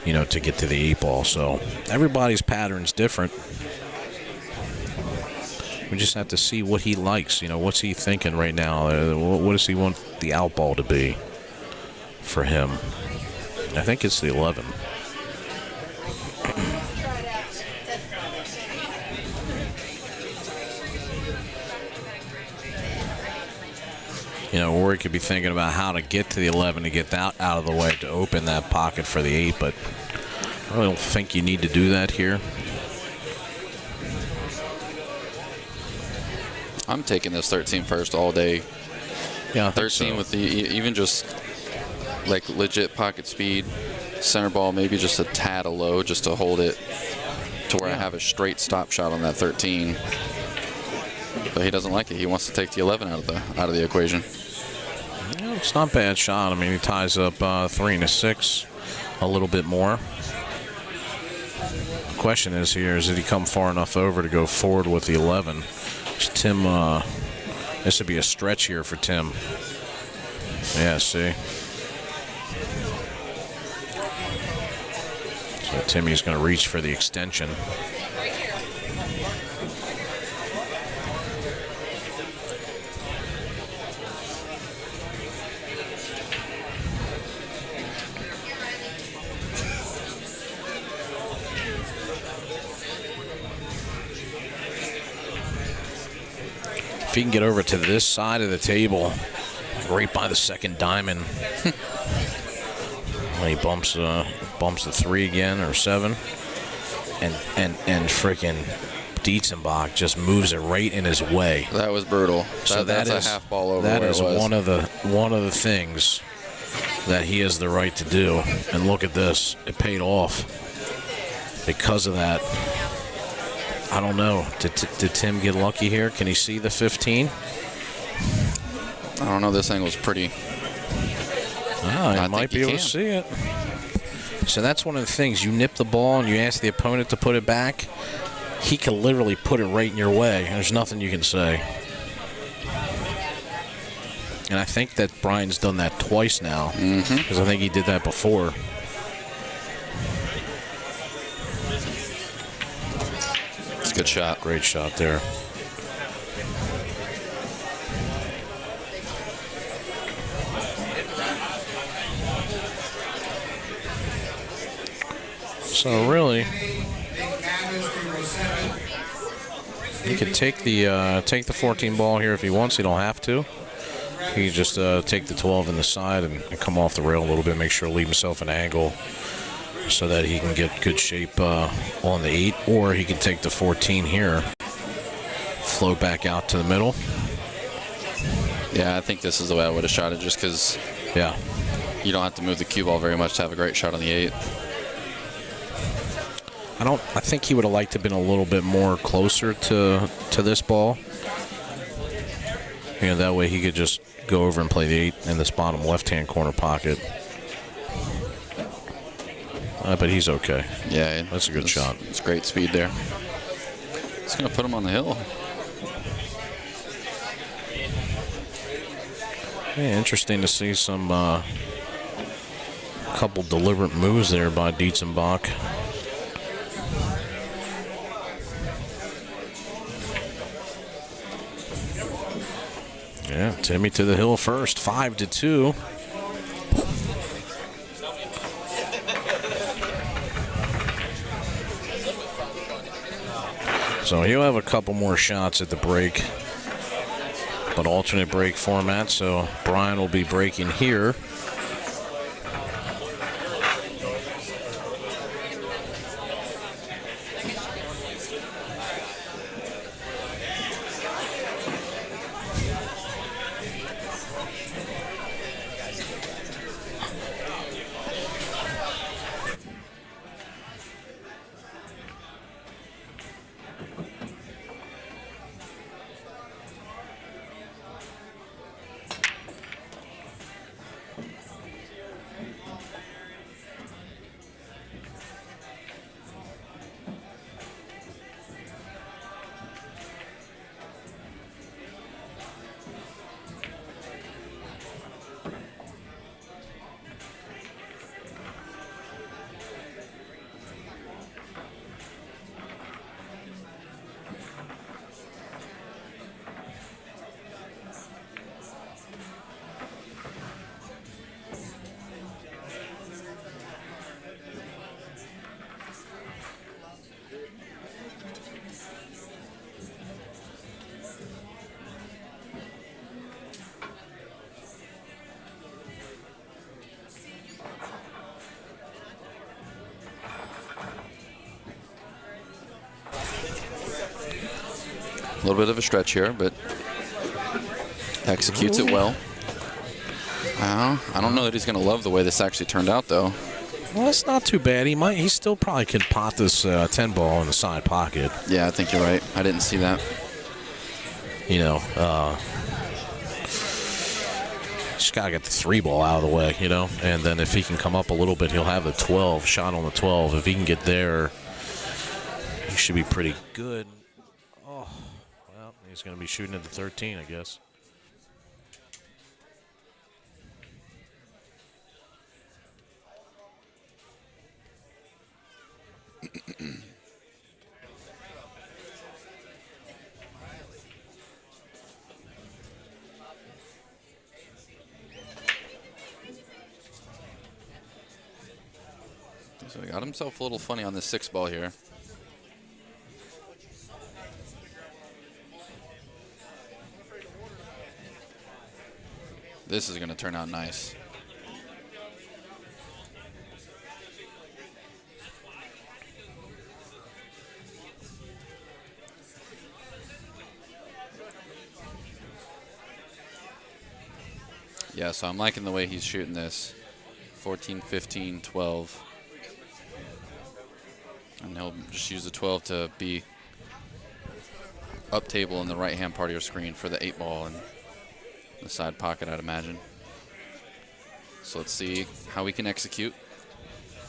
to get to the 8 ball. So everybody's pattern's different. We just have to see what he likes. What's he thinking right now? What does he want the out ball to be for him? I think it's the 11. Or he could be thinking about how to get to the 11 to get that out of the way to open that pocket for the 8, but I really don't think you need to do that here. I'm taking this 13 first all day. Yeah, 13 so. with the even just like legit pocket speed, center ball maybe just a tad of low just to hold it to where I have a straight stop shot on that 13. But he doesn't like it. He wants to take the 11 out of the equation. Yeah, it's not a bad shot. I mean, he ties up 3 and a 6, a little bit more. The question is here: did he come far enough over to go forward with the 11? Tim, this would be a stretch here for Tim. Yeah, see. So Timmy's going to reach for the extension. he can get over to this side of the table, right by the second diamond, when he bumps the 3 again or 7, and freaking Dietzenbach just moves it right in his way. That was brutal. So that's is a half ball over. That where is it was. one of the things that he has the right to do. And look at this, it paid off because of that. I don't know. Did Tim get lucky here? Can he see the 15? I don't know. This angle's pretty. He might be able to see it. So that's one of the things. You nip the ball and you ask the opponent to put it back. He can literally put it right in your way. There's nothing you can say. And I think that Brian's done that twice now. Because I think he did that before. It's a good shot. Great shot there. So really, he could take the 14 ball here if he wants. He don't have to. He can just take the 12 in the side and come off the rail a little bit, make sure to leave himself an angle so that he can get good shape on the 8. Or he can take the 14 here, float back out to the middle. Yeah, I think this is the way I would have shot it, just because you don't have to move the cue ball very much to have a great shot on the 8. I think he would have liked to have been a little bit more closer to this ball. You know, that way he could just go over and play the 8 in this bottom left-hand corner pocket. But he's okay. Yeah, that's a good shot. It's great speed there. It's going to put him on the hill. Yeah, interesting to see some couple deliberate moves there by Dietzenbach. Yeah, Timmy to the hill first, 5-2. So he'll have a couple more shots at the break, but alternate break format. So Brian will be breaking here. A little bit of a stretch here, but executes it well. I don't know that he's going to love the way this actually turned out, though. Well, it's not too bad. He still probably could pot this 10 ball in the side pocket. Yeah, I think you're right. I didn't see that. You know, just got to get the 3 ball out of the way, you know. And then if he can come up a little bit, he'll have the 12, shot on the 12. If he can get there, he should be pretty good. Oh, well, he's going to be shooting at the 13, I guess. So he got himself a little funny on this 6 ball here. This is going to turn out nice. Yeah, so I'm liking the way he's shooting this. 14, 15, 12. And he'll just use the 12 to be up table in the right-hand part of your screen for the 8-ball and the side pocket, I'd imagine. So let's see how we can execute.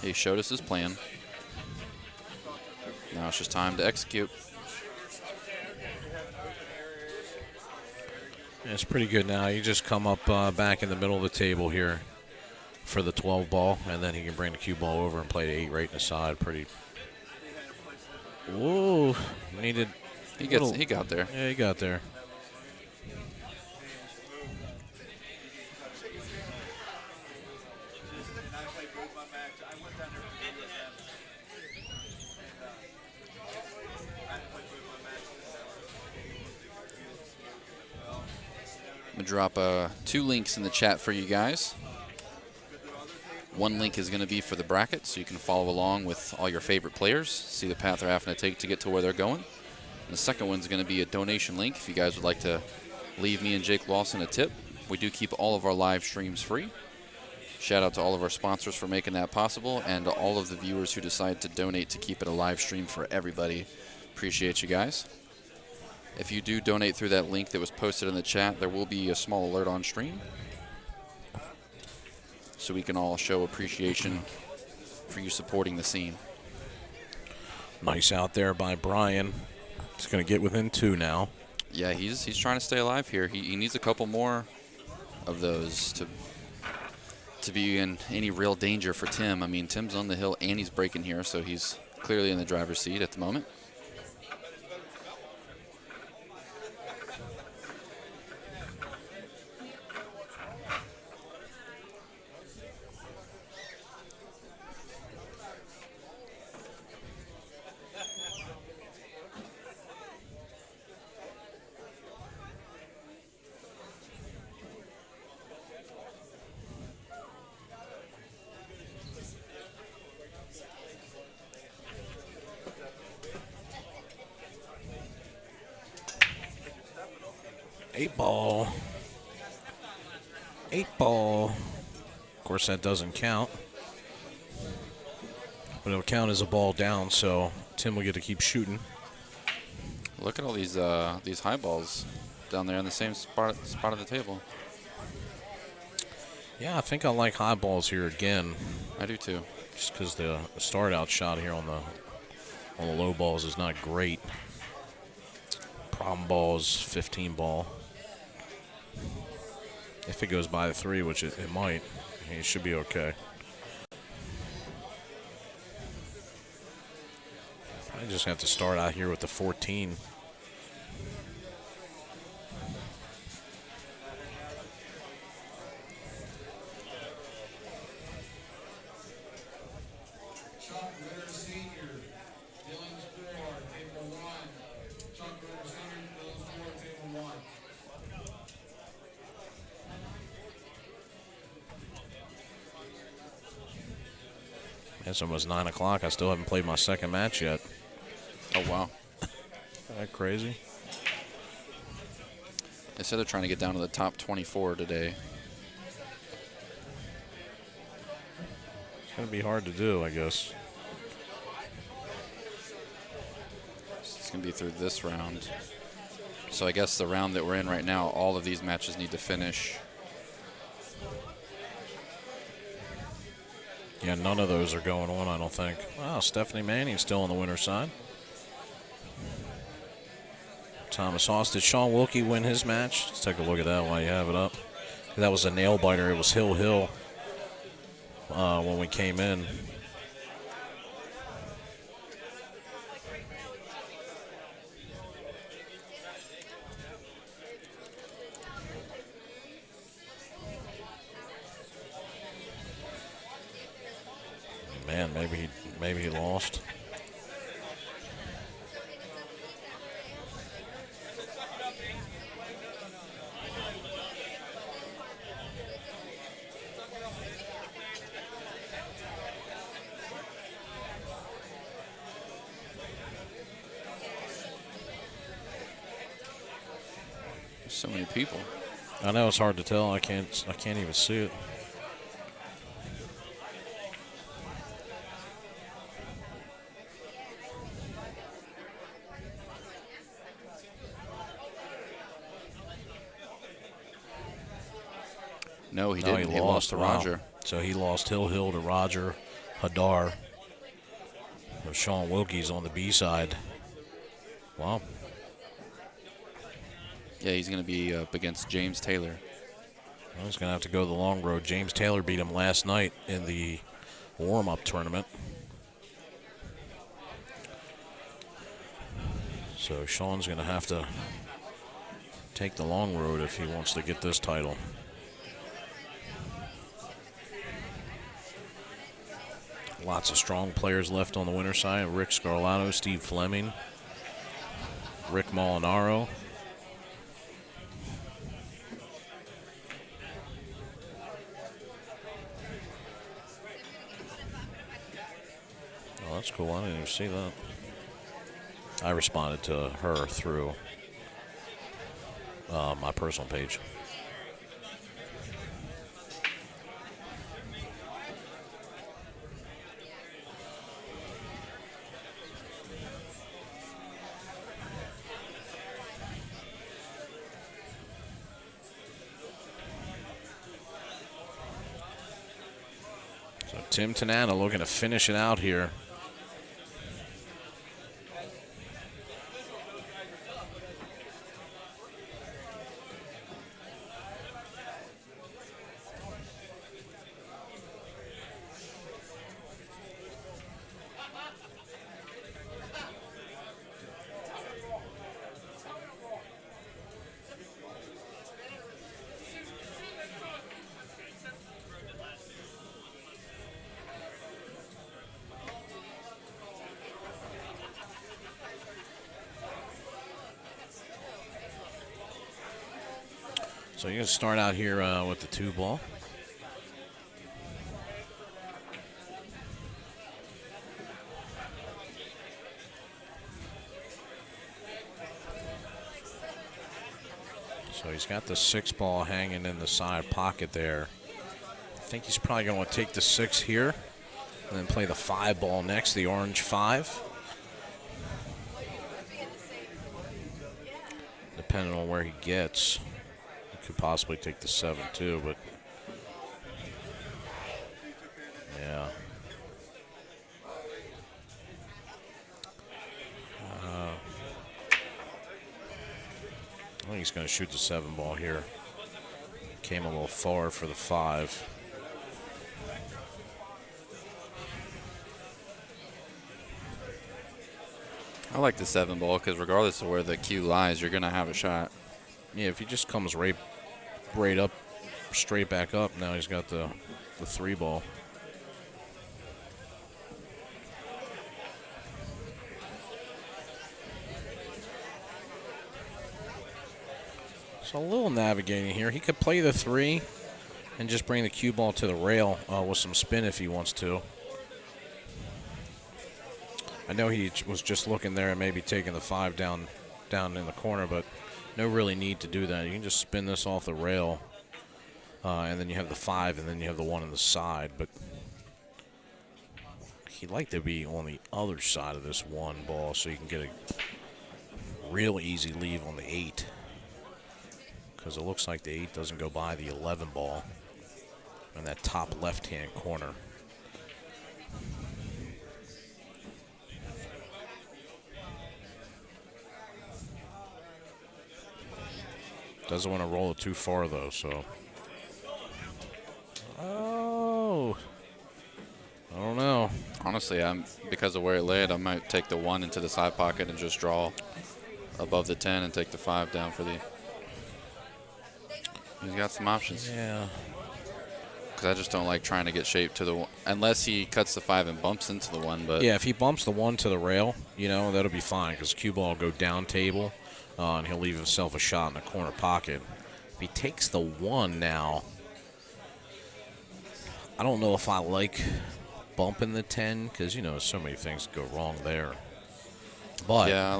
He showed us his plan. Now it's just time to execute. Yeah, it's pretty good now. You just come up back in the middle of the table here for the 12 ball, and then he can bring the cue ball over and play the 8 right in the side. Pretty. Whoa, needed. He got there. Yeah, he got there. I'm going to drop 2 links in the chat for you guys. One link is going to be for the bracket, so you can follow along with all your favorite players, see the path they're having to take to get to where they're going. And the second one's going to be a donation link if you guys would like to leave me and Jake Lawson a tip. We do keep all of our live streams free. Shout out to all of our sponsors for making that possible, and to all of the viewers who decide to donate to keep it a live stream for everybody. Appreciate you guys. If you do donate through that link that was posted in the chat, there will be a small alert on stream, so we can all show appreciation for you supporting the scene. Nice out there by Brian. He's going to get within 2 now. Yeah, he's trying to stay alive here. He needs a couple more of those to be in any real danger for Tim. I mean, Tim's on the hill and he's breaking here, so he's clearly in the driver's seat at the moment. Eight ball. Of course, that doesn't count. But it'll count as a ball down, so Tim will get to keep shooting. Look at all these high balls down there in the same spot of the table. Yeah, I think I like high balls here again. I do too. Just because the start-out shot here on the low balls is not great. Problem ball is 15 ball. If it goes by the 3, which it might, he should be okay. I just have to start out here with the 14. It's almost 9 o'clock. I still haven't played my second match yet. Oh, wow. Isn't that crazy? They said they're trying to get down to the top 24 today. It's going to be hard to do, I guess. It's going to be through this round. So I guess the round that we're in right now, all of these matches need to finish. Yeah, none of those are going on, I don't think. Wow, Stephanie Manning's still on the winner's side. Thomas Haas. Did Sean Wilkie win his match? Let's take a look at that while you have it up. That was a nail biter. It was Hill when we came in. Man, maybe he lost. So many people. I know it's hard to tell. I can't even see it. No, he No, didn't. He lost to Wow. Roger. So he lost Hill to Roger Hadar. So Sean Wilkie's on the B side. Wow. Yeah, he's going to be up against James Taylor. Well, he's going to have to go the long road. James Taylor beat him last night in the warm-up tournament. So Sean's going to have to take the long road if he wants to get this title. Lots of strong players left on the winner's side. Rick Scarlato, Steve Fleming, Rick Molinaro. Oh, that's cool. I didn't even see that. I responded to her through my personal page. So Tim Tanana looking to finish it out here. So you're going to start out here with the 2-ball. So he's got the 6-ball hanging in the side pocket there. I think he's probably going to take the 6 here and then play the 5-ball next, the orange 5. Depending on where he gets. Could possibly take the 7 too, but yeah. I think he's going to shoot the 7-ball here. Came a little far for the 5. I like the 7-ball because regardless of where the cue lies, you're going to have a shot. Yeah, if he just comes right up, straight back up, now he's got the 3-ball. So a little navigating here. He could play the 3 and just bring the cue ball to the rail with some spin if he wants to. I know he was just looking there and maybe taking the 5 down in the corner, but no really need to do that. You can just spin this off the rail, and then you have the 5, and then you have the 1 on the side. But he'd like to be on the other side of this 1 ball so you can get a real easy leave on the 8. Because it looks like the 8 doesn't go by the 11 ball in that top left-hand corner. Doesn't want to roll it too far, though, so. Oh. I don't know. Honestly, because of where it laid, I might take the 1 into the side pocket and just draw above the 10 and take the 5 down for the. He's got some options. Yeah. Because I just don't like trying to get shaped to the 1. Unless he cuts the 5 and bumps into the 1. But yeah, if he bumps the 1 to the rail, that'll be fine because cue ball will go down table. And he'll leave himself a shot in the corner pocket. If he takes the 1 now, I don't know if I like bumping the 10 because, so many things go wrong there. But Yeah,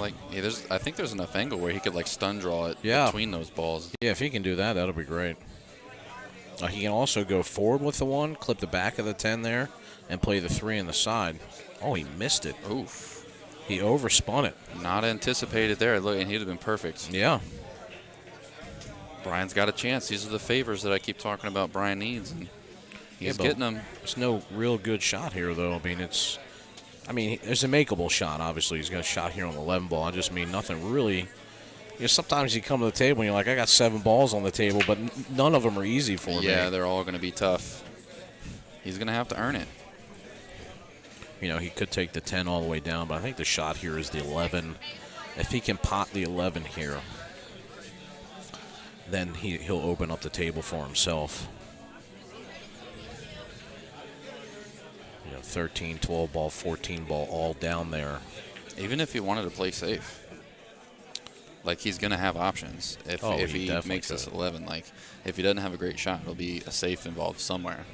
I think there's enough angle where he could like stun draw it between those balls. yeah, if he can do that, that'll be great. He can also go forward with the 1, clip the back of the 10 there, and play the 3 on the side. Oh, he missed it. Oof. He overspun it. Not anticipated there. Look, and he'd have been perfect. Yeah. Brian's got a chance. These are the favors that I keep talking about Brian needs, and he's getting them. There's no real good shot here, though. I mean, there's a makeable shot, obviously. He's got a shot here on the 11 ball. I just mean nothing really. Sometimes you come to the table and you're like, I got 7 balls on the table, but none of them are easy for me. Yeah, they're all going to be tough. He's going to have to earn it. He could take the 10 all the way down, but I think the shot here is the 11. If he can pot the 11 here, then he'll open up the table for himself. 13, 12 ball, 14 ball, all down there. Even if he wanted to play safe, like he's going to have options. If he makes this 11, like if he doesn't have a great shot, it'll be a safe involved somewhere.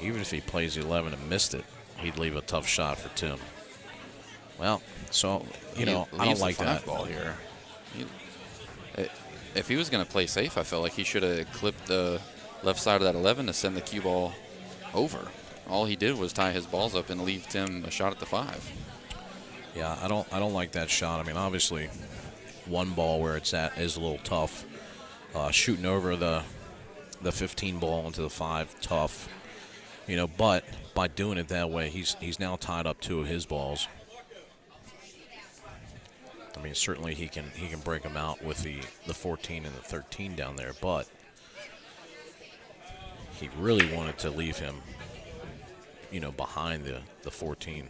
Even if he plays the 11 and missed it, he'd leave a tough shot for Tim. Well, so I don't like that ball here. If he was going to play safe, I felt like he should have clipped the left side of that 11 to send the cue ball over. All he did was tie his balls up and leave Tim a shot at the 5. Yeah, I don't like that shot. I mean, obviously, 1 ball where it's at is a little tough. Shooting over the 15 ball into the 5, tough. But by doing it that way, he's now tied up 2 of his balls. I mean, certainly he can break them out with the 14 and the 13 down there, but he really wanted to leave him, behind the 14.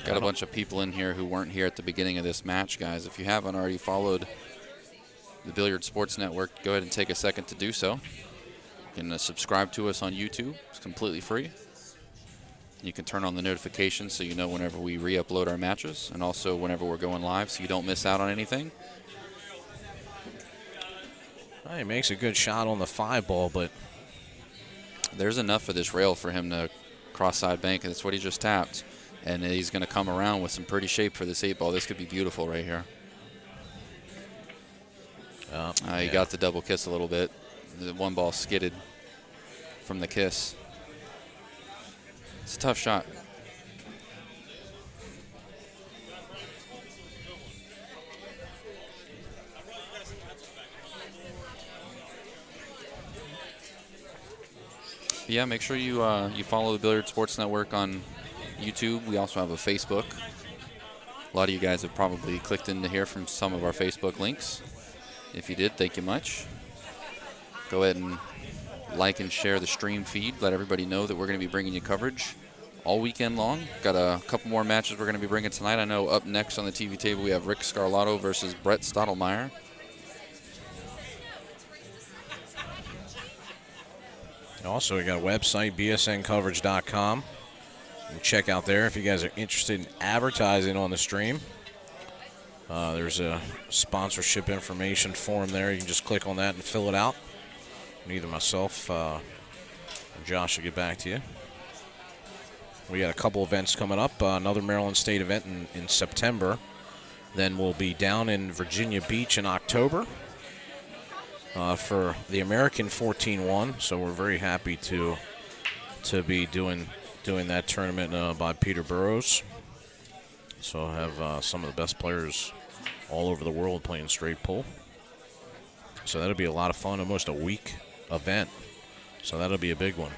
Got a bunch of people in here who weren't here at the beginning of this match, guys. If you haven't already followed the Billiard Sports Network, go ahead and take a second to do so. You can subscribe to us on YouTube. It's completely free. You can turn on the notifications so you know whenever we re-upload our matches, and also whenever we're going live so you don't miss out on anything. Well, he makes a good shot on the 5 ball, but there's enough of this rail for him to cross side bank, and that's what he just tapped. And he's going to come around with some pretty shape for this 8 ball. This could be beautiful right here. He got the double kiss a little bit. The 1 ball skidded from the kiss. It's a tough shot. Yeah, make sure you follow the Billiard Sports Network on YouTube. We also have a Facebook. A lot of you guys have probably clicked into here from some of our Facebook links. If you did, thank you much. Go ahead and like and share the stream feed. Let everybody know that we're going to be bringing you coverage all weekend long. Got a couple more matches we're going to be bringing tonight. I know up next on the TV table we have Rick Scarlato versus Brett Stottlemyre. Also, we got a website, bsncoverage.com. Check out there if you guys are interested in advertising on the stream. There's a sponsorship information form there. You can just click on that and fill it out. And either myself or Josh will get back to you. We got a couple events coming up. Another Maryland State event in September. Then we'll be down in Virginia Beach in October for the American 14-1. So we're very happy to be doing that tournament by Peter Burrows. So I have some of the best players all over the world playing straight pull. So that'll be a lot of fun, almost a week event. So that'll be a big one.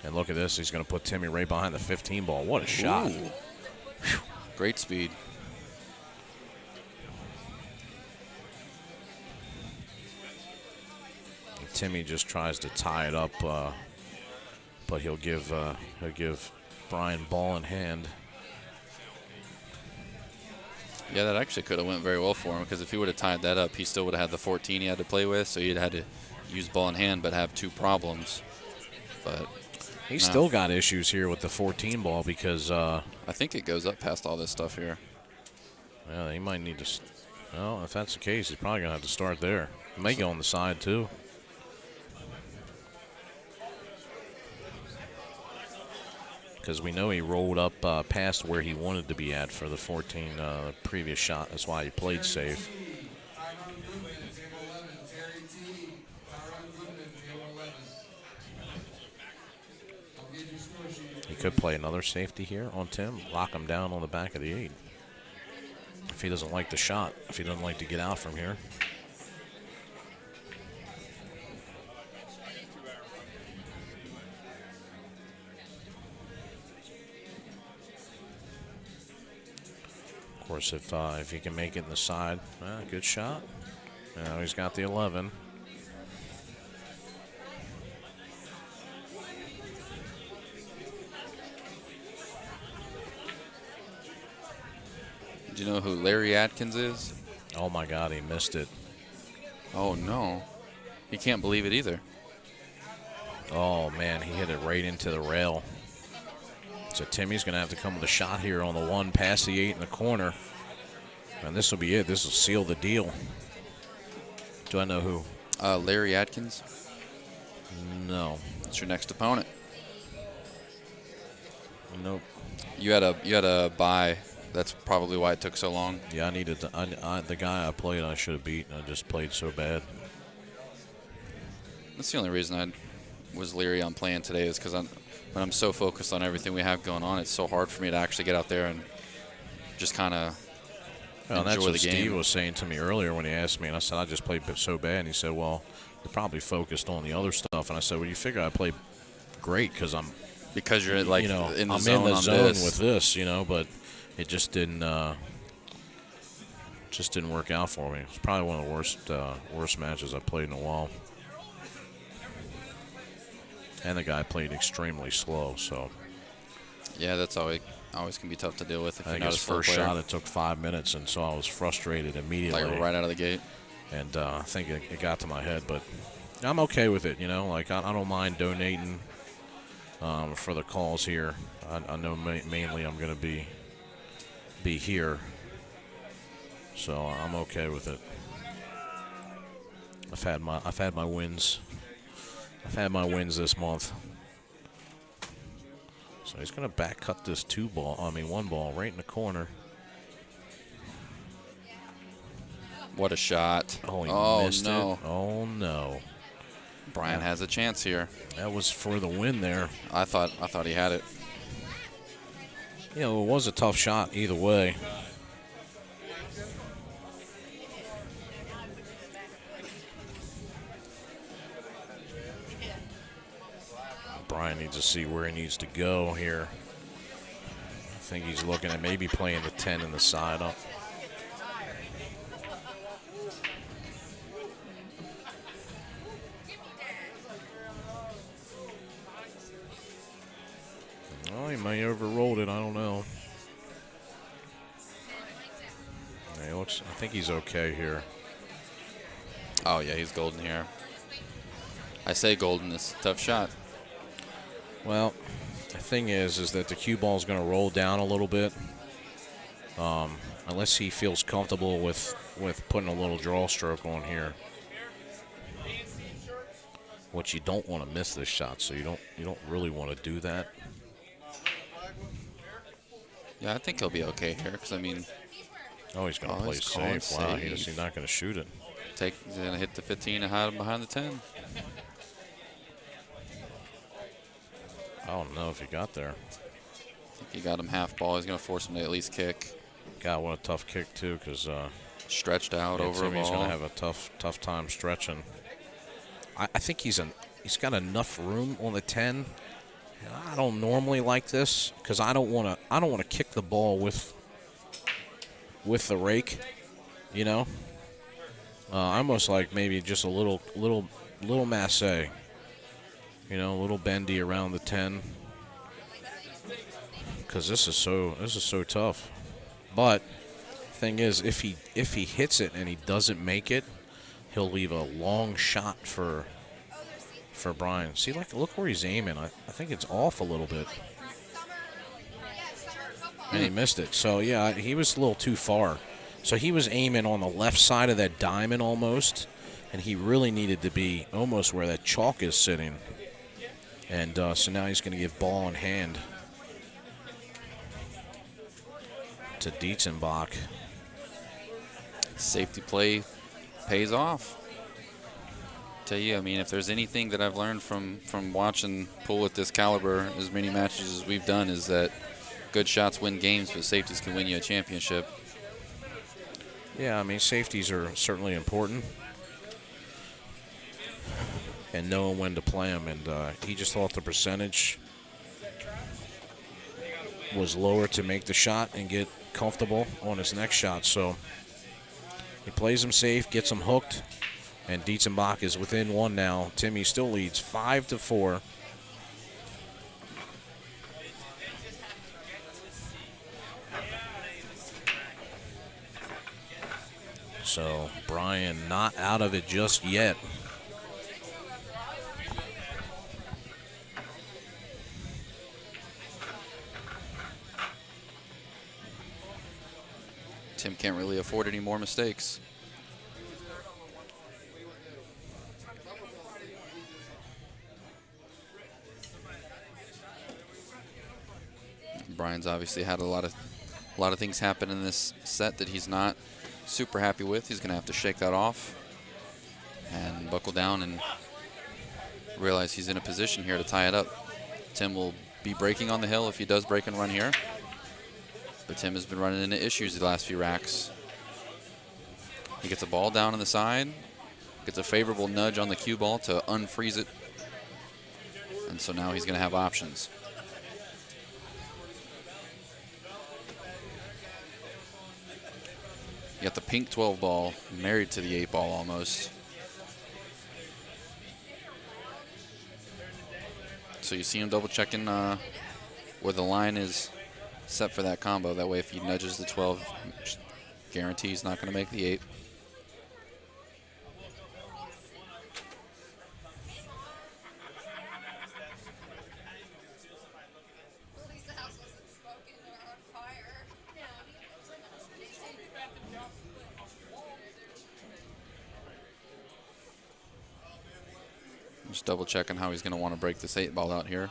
And look at this, he's going to put Timmy right behind the 15 ball. What a shot. Great speed. Timmy just tries to tie it up, but he'll give Brian ball in hand. Yeah, that actually could have went very well for him, because if he would have tied that up, he still would have had the 14 he had to play with, so he'd had to use ball in hand but have 2 problems. But He's still got issues here with the 14 ball because I think it goes up past all this stuff here. yeah, he might need to. Well, if that's the case, he's probably gonna have to start there. He may go on the side too. Because we know he rolled up past where he wanted to be at for the 14 previous shot. That's why he played safe. He could play another safety here on Tim, lock him down on the back of the 8. If he doesn't like the shot, if he doesn't like to get out from here. Of course, if he can make it in the side, good shot. Now he's got the 11. Do you know who Larry Atkins is? Oh my God, he missed it. Oh no, he can't believe it either. Oh man, he hit it right into the rail. So Timmy's going to have to come with a shot here on the 1 past the 8 in the corner. And this will be it. This will seal the deal. Do I know who? Larry Atkins. No. That's your next opponent. Nope. You had a bye. That's probably why it took so long. Yeah, I needed to, the guy I played I should have beaten. I just played so bad. That's the only reason I was leery on playing today is because when I'm so focused on everything we have going on, it's so hard for me to actually get out there and just kind of enjoy that's what the game. Steve was saying to me earlier when he asked me, and I said, I just played so bad. And he said, well, you're probably focused on the other stuff. And I said, well, you figure I played great because you're like in the zone, in the on zone this. with this, but it just didn't work out for me. It's probably one of the worst matches I've played in a while. And the guy played extremely slow, so. Yeah, that's always can be tough to deal with if I you're think not his a slow first player. shot, it took 5 minutes, and so I was frustrated immediately. Like right out of the gate. And I think it got to my head, but I'm okay with it, Like, I don't mind donating for the calls here. I know mainly I'm going to be here, so I'm okay with it. I've had my wins. I've had my wins this month. So he's going to back cut this 1 ball right in the corner. What a shot. Oh, he missed no. it. Oh, no. Brian has a chance here. That was for the win there. I thought he had it. It was a tough shot either way. Brian needs to see where he needs to go here. I think he's looking at maybe playing the 10 in the side up. Oh, he may have overrolled it. I don't know. Yeah, I think he's okay here. Oh, yeah, he's golden here. I say golden. It's a tough shot. Well, the thing is that the cue ball is going to roll down a little bit, unless he feels comfortable with putting a little draw stroke on here. Which you don't want to miss this shot, so you don't really want to do that. Yeah, I think he'll be okay here because Oh, he's going to play safe. Wow, he's not going to shoot it. He's gonna hit the 15 and hide him behind the 10. I don't know if he got there. I think he got him half ball. He's gonna force him to at least kick. God, what a tough kick too, because stretched out over a ball. He's gonna have a tough time stretching. I think he's got enough room on the 10. I don't normally like this because I don't want to kick the ball with the rake, I almost like maybe just a little masse, a little bendy around the 10, because this is so tough. But thing is, if he hits it and he doesn't make it, he'll leave a long shot for for Brian. See, look where he's aiming. I think it's off a little bit. And he missed it. So, yeah, he was a little too far. So he was aiming on the left side of that diamond almost, and he really needed to be almost where that chalk is sitting. And so now he's going to give ball in hand to Dietzenbach. Safety play pays off. Tell you, I mean, if there's anything that I've learned from watching pool at this caliber, as many matches as we've done, is that good shots win games, but safeties can win you a championship. Yeah, I mean, safeties are certainly important, and knowing when to play them. And he just thought the percentage was lower to make the shot and get comfortable on his next shot. So he plays him safe, gets him hooked, and Dietzenbach is within one now. Timmy still leads 5-4. So Brian not out of it just yet. Tim can't really afford any more mistakes. Brian's obviously had a lot of things happen in this set that he's not super happy with. He's going to have to shake that off and buckle down and realize he's in a position here to tie it up. Tim will be breaking on the hill if he does break and run here. But Tim has been running into issues the last few racks. He gets a ball down on the side, gets a favorable nudge on the cue ball to unfreeze it. And so now he's going to have options. You got the pink 12 ball married to the 8 ball almost. So you see him double checking where the line is set for that combo. That way if he nudges the 12, guarantees he's not going to make the 8. Just double checking how he's going to want to break this 8 ball out here.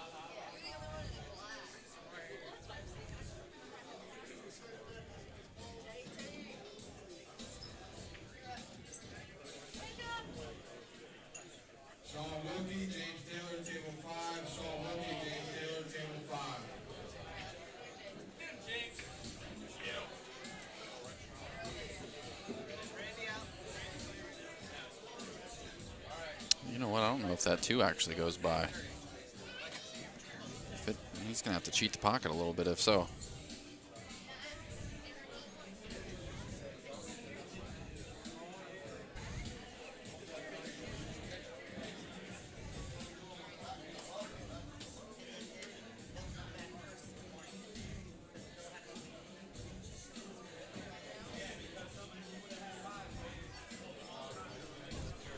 You know what? I don't know if that 2 actually goes by. He's going to have to cheat the pocket a little bit if so.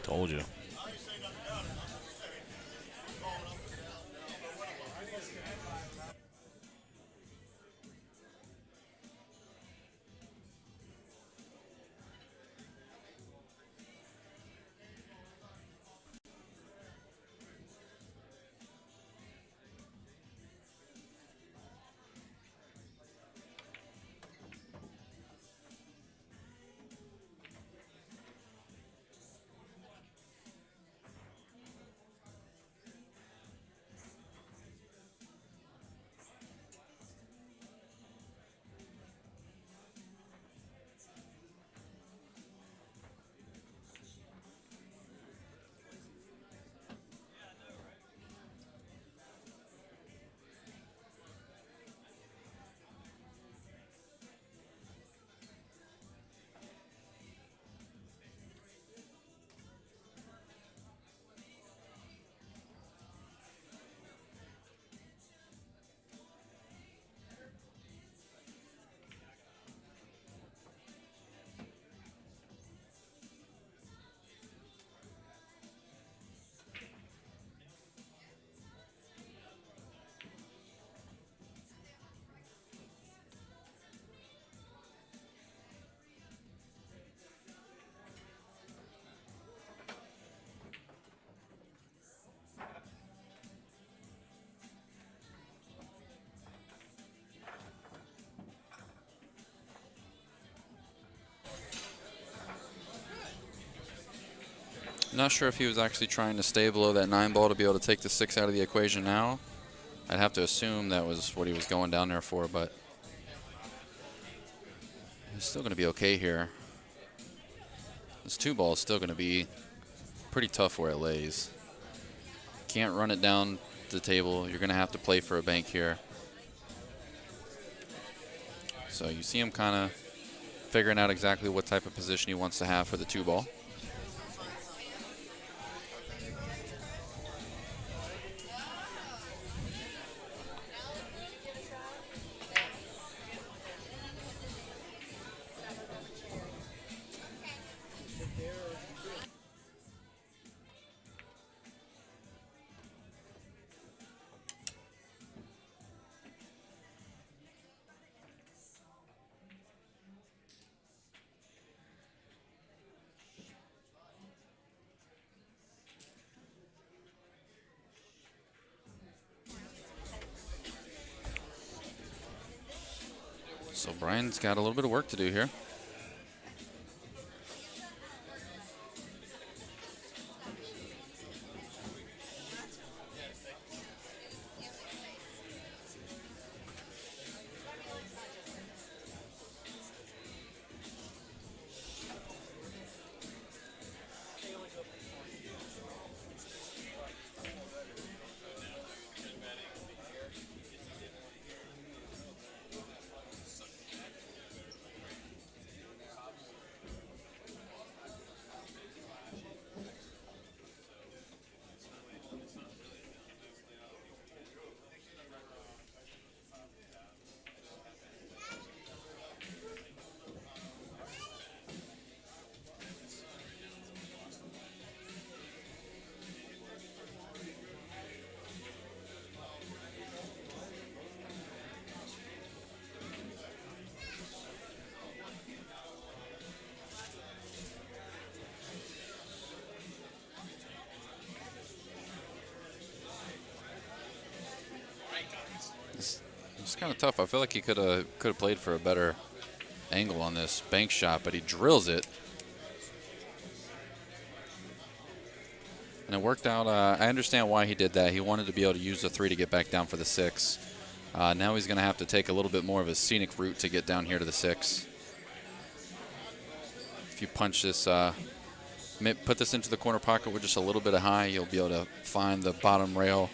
Told you. Not sure if he was actually trying to stay below that 9 ball to be able to take the 6 out of the equation now. I'd have to assume that was what he was going down there for, but he's still going to be okay here. This 2 ball is still going to be pretty tough where it lays. Can't run it down the table. You're going to have to play for a bank here. So you see him kind of figuring out exactly what type of position he wants to have for the 2 ball. So Brian's got a little bit of work to do here. It's kind of tough. I feel like he could have played for a better angle on this bank shot, but he drills it. And it worked out. I understand why he did that. He wanted to be able to use the 3 to get back down for the 6. Now he's going to have to take a little bit more of a scenic route to get down here to the 6. If you punch this, put this into the corner pocket with just a little bit of high, you'll be able to find the bottom rail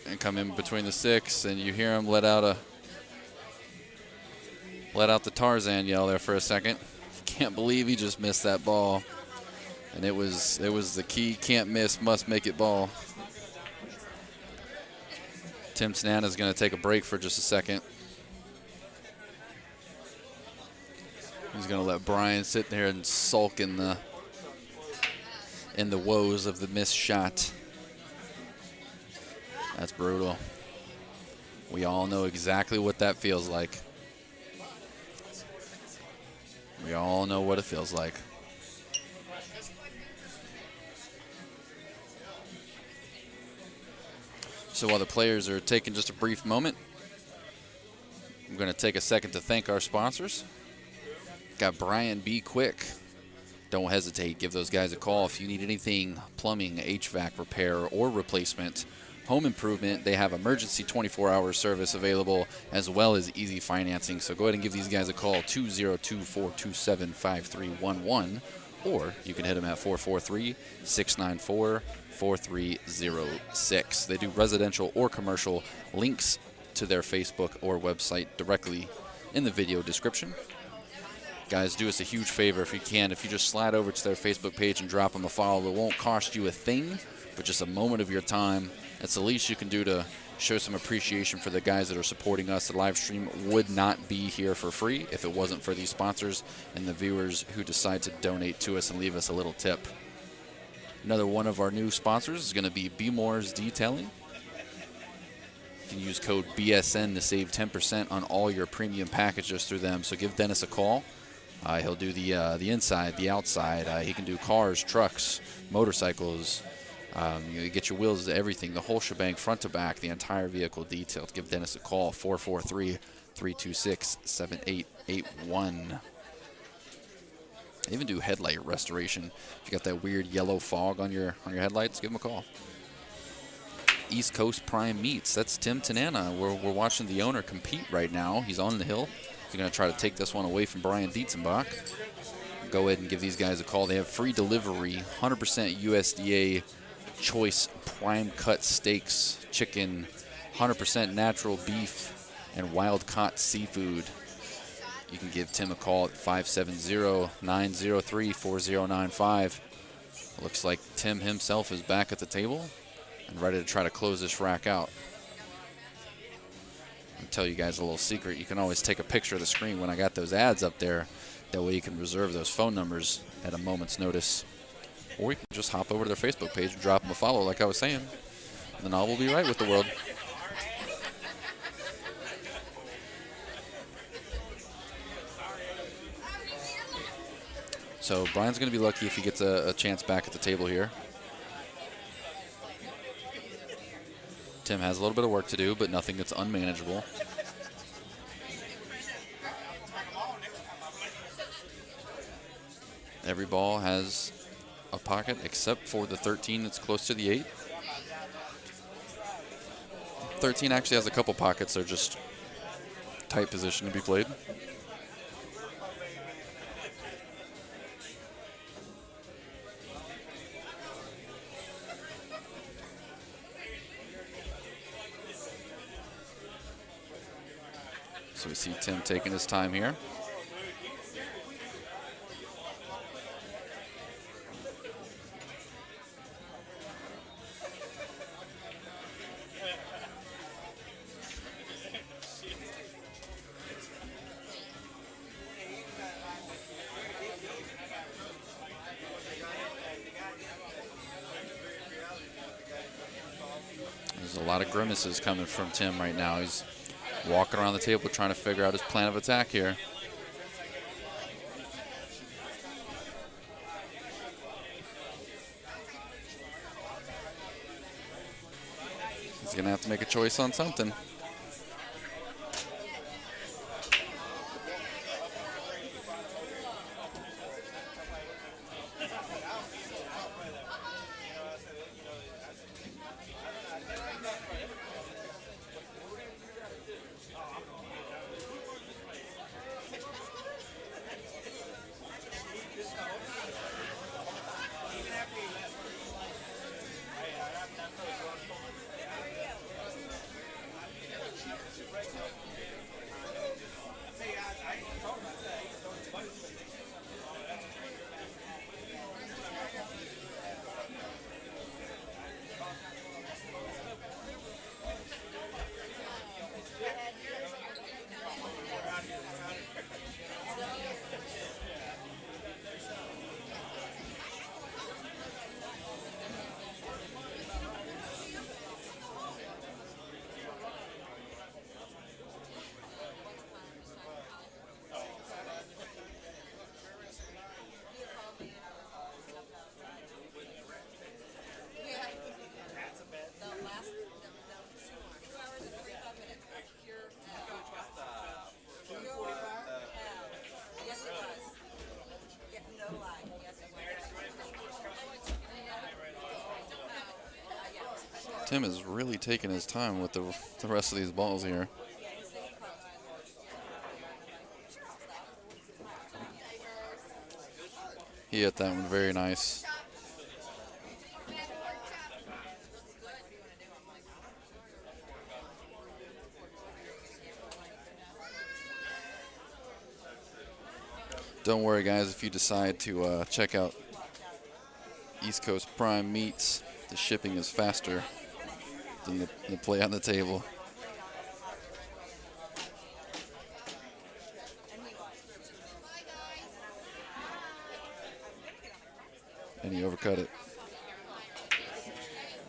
and come in between the 6, and you hear him let out the Tarzan yell there for a second. Can't believe he just missed that ball. And it was the key, can't miss, must make it ball. Tim Tanana is going to take a break for just a second. He's going to let Brian sit there and sulk in the woes of the missed shot. That's brutal. We all know exactly what that feels like. We all know what it feels like. So while the players are taking just a brief moment, I'm going to take a second to thank our sponsors. Got Brian B. Quick. Don't hesitate. Give those guys a call if you need anything plumbing, HVAC repair, or replacement. Home improvement, they have emergency 24-hour service available as well as easy financing. So go ahead and give these guys a call, 202-427-5311, or you can hit them at 443-694-4306. They do residential or commercial. Links to their Facebook or website directly in the video description. Guys, do us a huge favor if you can. If you just slide over to their Facebook page and drop them a follow, it won't cost you a thing, but just a moment of your time. It's the least you can do to show some appreciation for the guys that are supporting us. The live stream would not be here for free if it wasn't for these sponsors and the viewers who decide to donate to us and leave us a little tip. Another one of our new sponsors is going to be B Moore's Detailing. You can use code BSN to save 10% on all your premium packages through them. So give Dennis a call. He'll do the inside, the outside. He can do cars, trucks, motorcycles. You get your wheels, everything, the whole shebang, front to back, the entire vehicle detailed. Give Dennis a call, 443-326-7881. They even do headlight restoration. If you got that weird yellow fog on your headlights, give them a call. East Coast Prime Meats. That's Tim Tanana. We're watching the owner compete right now. He's on the hill. He's going to try to take this one away from Brian Dietzenbach. Go ahead and give these guys a call. They have free delivery, 100% USDA choice prime cut steaks, chicken, 100% natural beef, and wild caught seafood. You can give Tim a call at 570-903-4095. Looks like Tim himself is back at the table and ready to try to close this rack out. I'll tell you guys a little secret. You can always take a picture of the screen when I got those ads up there. That way you can reserve those phone numbers at a moment's notice. Or you can just hop over to their Facebook page and drop them a follow like I was saying. And then all will be right with the world. So Brian's going to be lucky if he gets a chance back at the table here. Tim has a little bit of work to do, but nothing that's unmanageable. Every ball has a pocket except for the 13 that's close to the 8. 13 actually has a couple pockets. They're just tight position to be played. So we see Tim taking his time here. There's a lot of grimaces coming from Tim right now. He's walking around the table trying to figure out his plan of attack here. He's going to have to make a choice on something. Tim is really taking his time with the rest of these balls here. He hit that one very nice. Don't worry, guys, if you decide to check out East Coast Prime Meats, the shipping is faster than the play on the table. And he overcut it.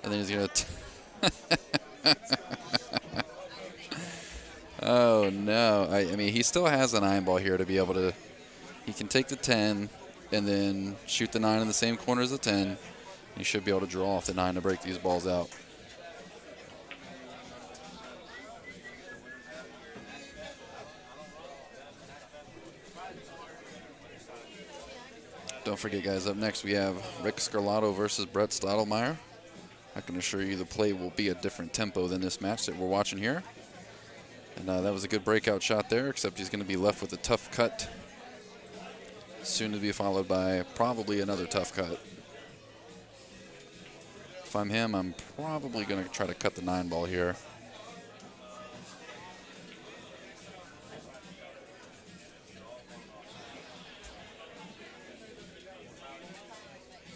And then he's going to... Oh, no. I mean, he still has an iron ball here to be able to... He can take the 10 and then shoot the 9 in the same corner as the 10. He should be able to draw off the 9 to break these balls out. Don't forget, guys, up next we have Rick Scarlato versus Brett Stottlemyre. I can assure you the play will be a different tempo than this match that we're watching here. And that was a good breakout shot there, except he's going to be left with a tough cut, soon to be followed by probably another tough cut. If I'm him, I'm probably going to try to cut the 9 ball here.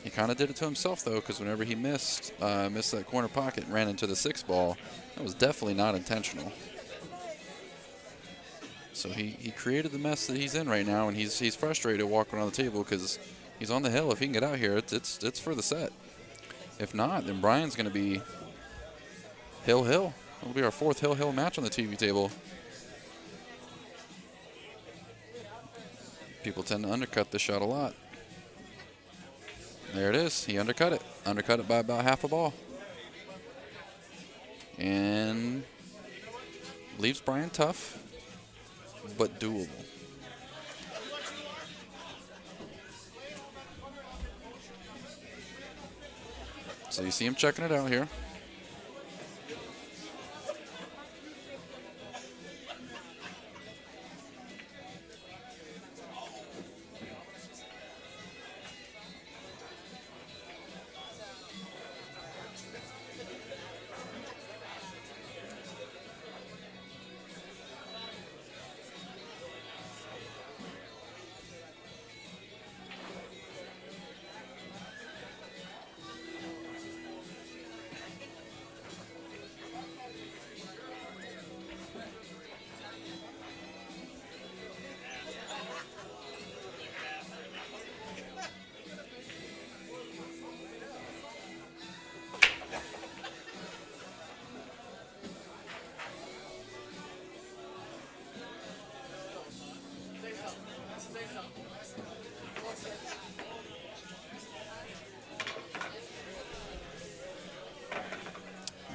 He kind of did it to himself, though, because whenever he missed that corner pocket and ran into the 6 ball, that was definitely not intentional. So he created the mess that he's in right now, and he's frustrated walking around the table because he's on the hill. If he can get out here, it's for the set. If not, then Brian's going to be hill-hill. It'll be our 4th hill-hill match on the TV table. People tend to undercut this shot a lot. There it is. He undercut it. Undercut it by about half a ball. And leaves Brian tough, but doable. So you see him checking it out here.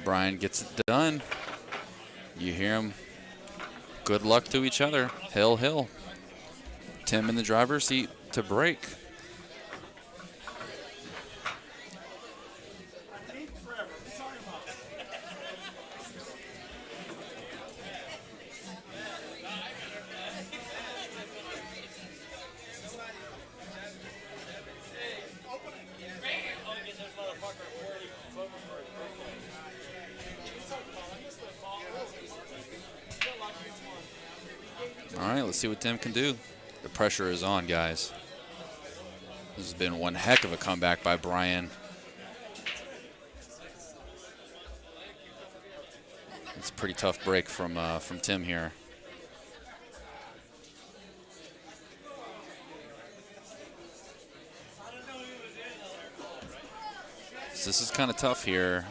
Brian gets it done. You hear him. Good luck to each other. Hill, hill. Tim in the driver's seat to break. All right, let's see what Tim can do. The pressure is on, guys. This has been one heck of a comeback by Brian. It's a pretty tough break from Tim here. So this is kind of tough here.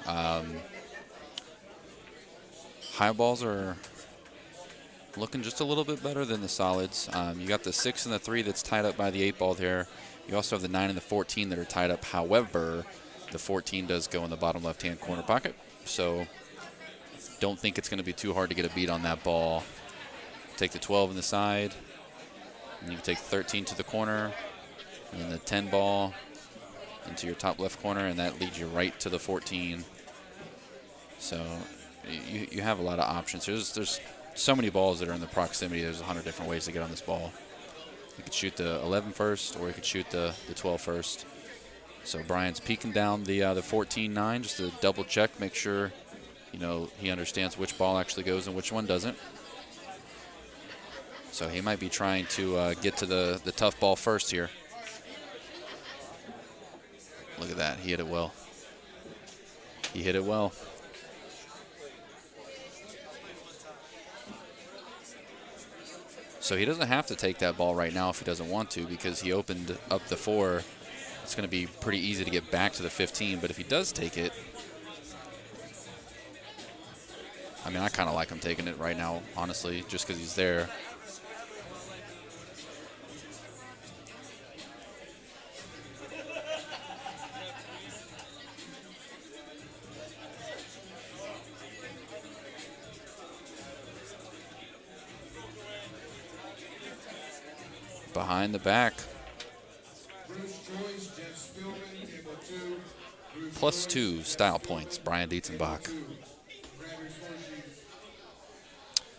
High balls are looking just a little bit better than the solids. You got the 6 and the 3 that's tied up by the 8 ball there. You also have the 9 and the 14 that are tied up. However, the 14 does go in the bottom left-hand corner pocket. So don't think it's going to be too hard to get a beat on that ball. Take the 12 in the side, and you can take the 13 to the corner, and then the 10 ball into your top left corner, and that leads you right to the 14. So you have a lot of options. There's so many balls that are in the proximity. There's 100 different ways to get on this ball. You could shoot the 11 first, or you could shoot the 12 first. So Brian's peeking down the 14-9 just to double check, make sure he understands which ball actually goes and which one doesn't. So he might be trying to get to the tough ball first here. Look at that. He hit it well. He hit it well. So he doesn't have to take that ball right now if he doesn't want to, because he opened up the 4. It's going to be pretty easy to get back to the 15. But if he does take it, I mean, I kind of like him taking it right now, honestly, just because he's there. Behind the back. +2 style points, Brian Dietzenbach.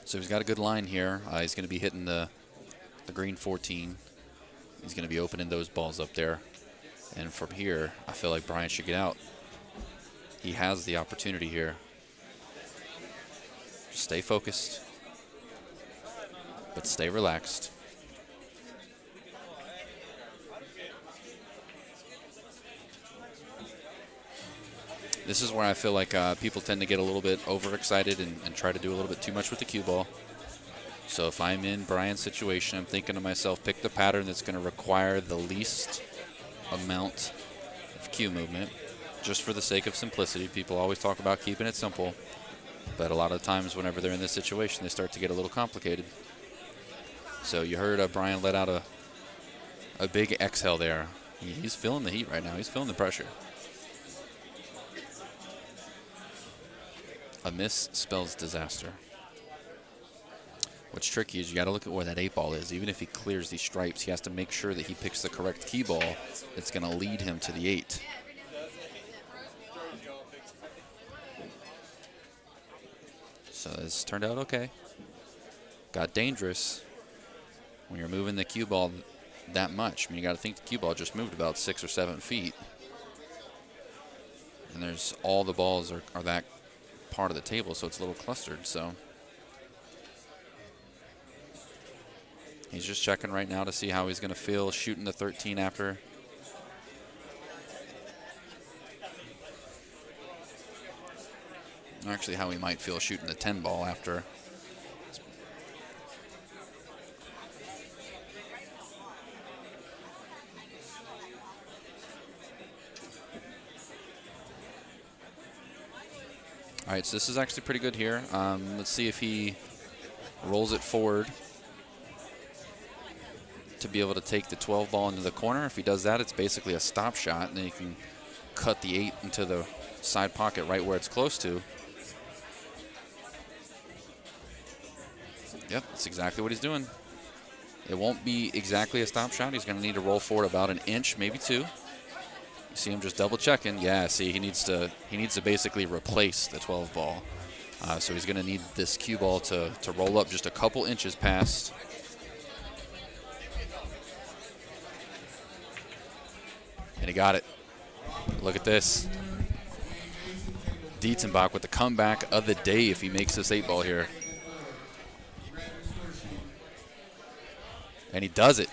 So he's got a good line here. He's going to be hitting the green 14. He's going to be opening those balls up there. And from here, I feel like Brian should get out. He has the opportunity here. Just stay focused, but stay relaxed. This is where I feel like people tend to get a little bit overexcited and try to do a little bit too much with the cue ball. So if I'm in Brian's situation, I'm thinking to myself, pick the pattern that's going to require the least amount of cue movement, just for the sake of simplicity. People always talk about keeping it simple, but a lot of times whenever they're in this situation, they start to get a little complicated. So you heard Brian let out a big exhale there. He's feeling the heat right now. He's feeling the pressure. A miss spells disaster. What's tricky is you got to look at where that 8-ball is. Even if he clears these stripes, he has to make sure that he picks the correct key ball that's going to lead him to the 8. So this turned out okay. Got dangerous when you're moving the cue ball that much. I mean, you got to think the cue ball just moved about 6 or 7 feet. And there's all the balls are that part of the table, so it's a little clustered. So he's just checking right now to see how he's going to feel shooting the 13 after. Actually, how he might feel shooting the 10 ball after. All right, so this is actually pretty good here. Let's see if he rolls it forward to be able to take the 12 ball into the corner. If he does that, it's basically a stop shot, and then he can cut the 8 into the side pocket right where it's close to. Yep, that's exactly what he's doing. It won't be exactly a stop shot. He's going to need to roll forward about an inch, maybe 2. You see him just double checking. Yeah, see, he needs to basically replace the 12 ball. So he's going to need this cue ball to roll up just a couple inches past. And he got it. Look at this. Dietzenbach with the comeback of the day if he makes this 8 ball here. And he does it.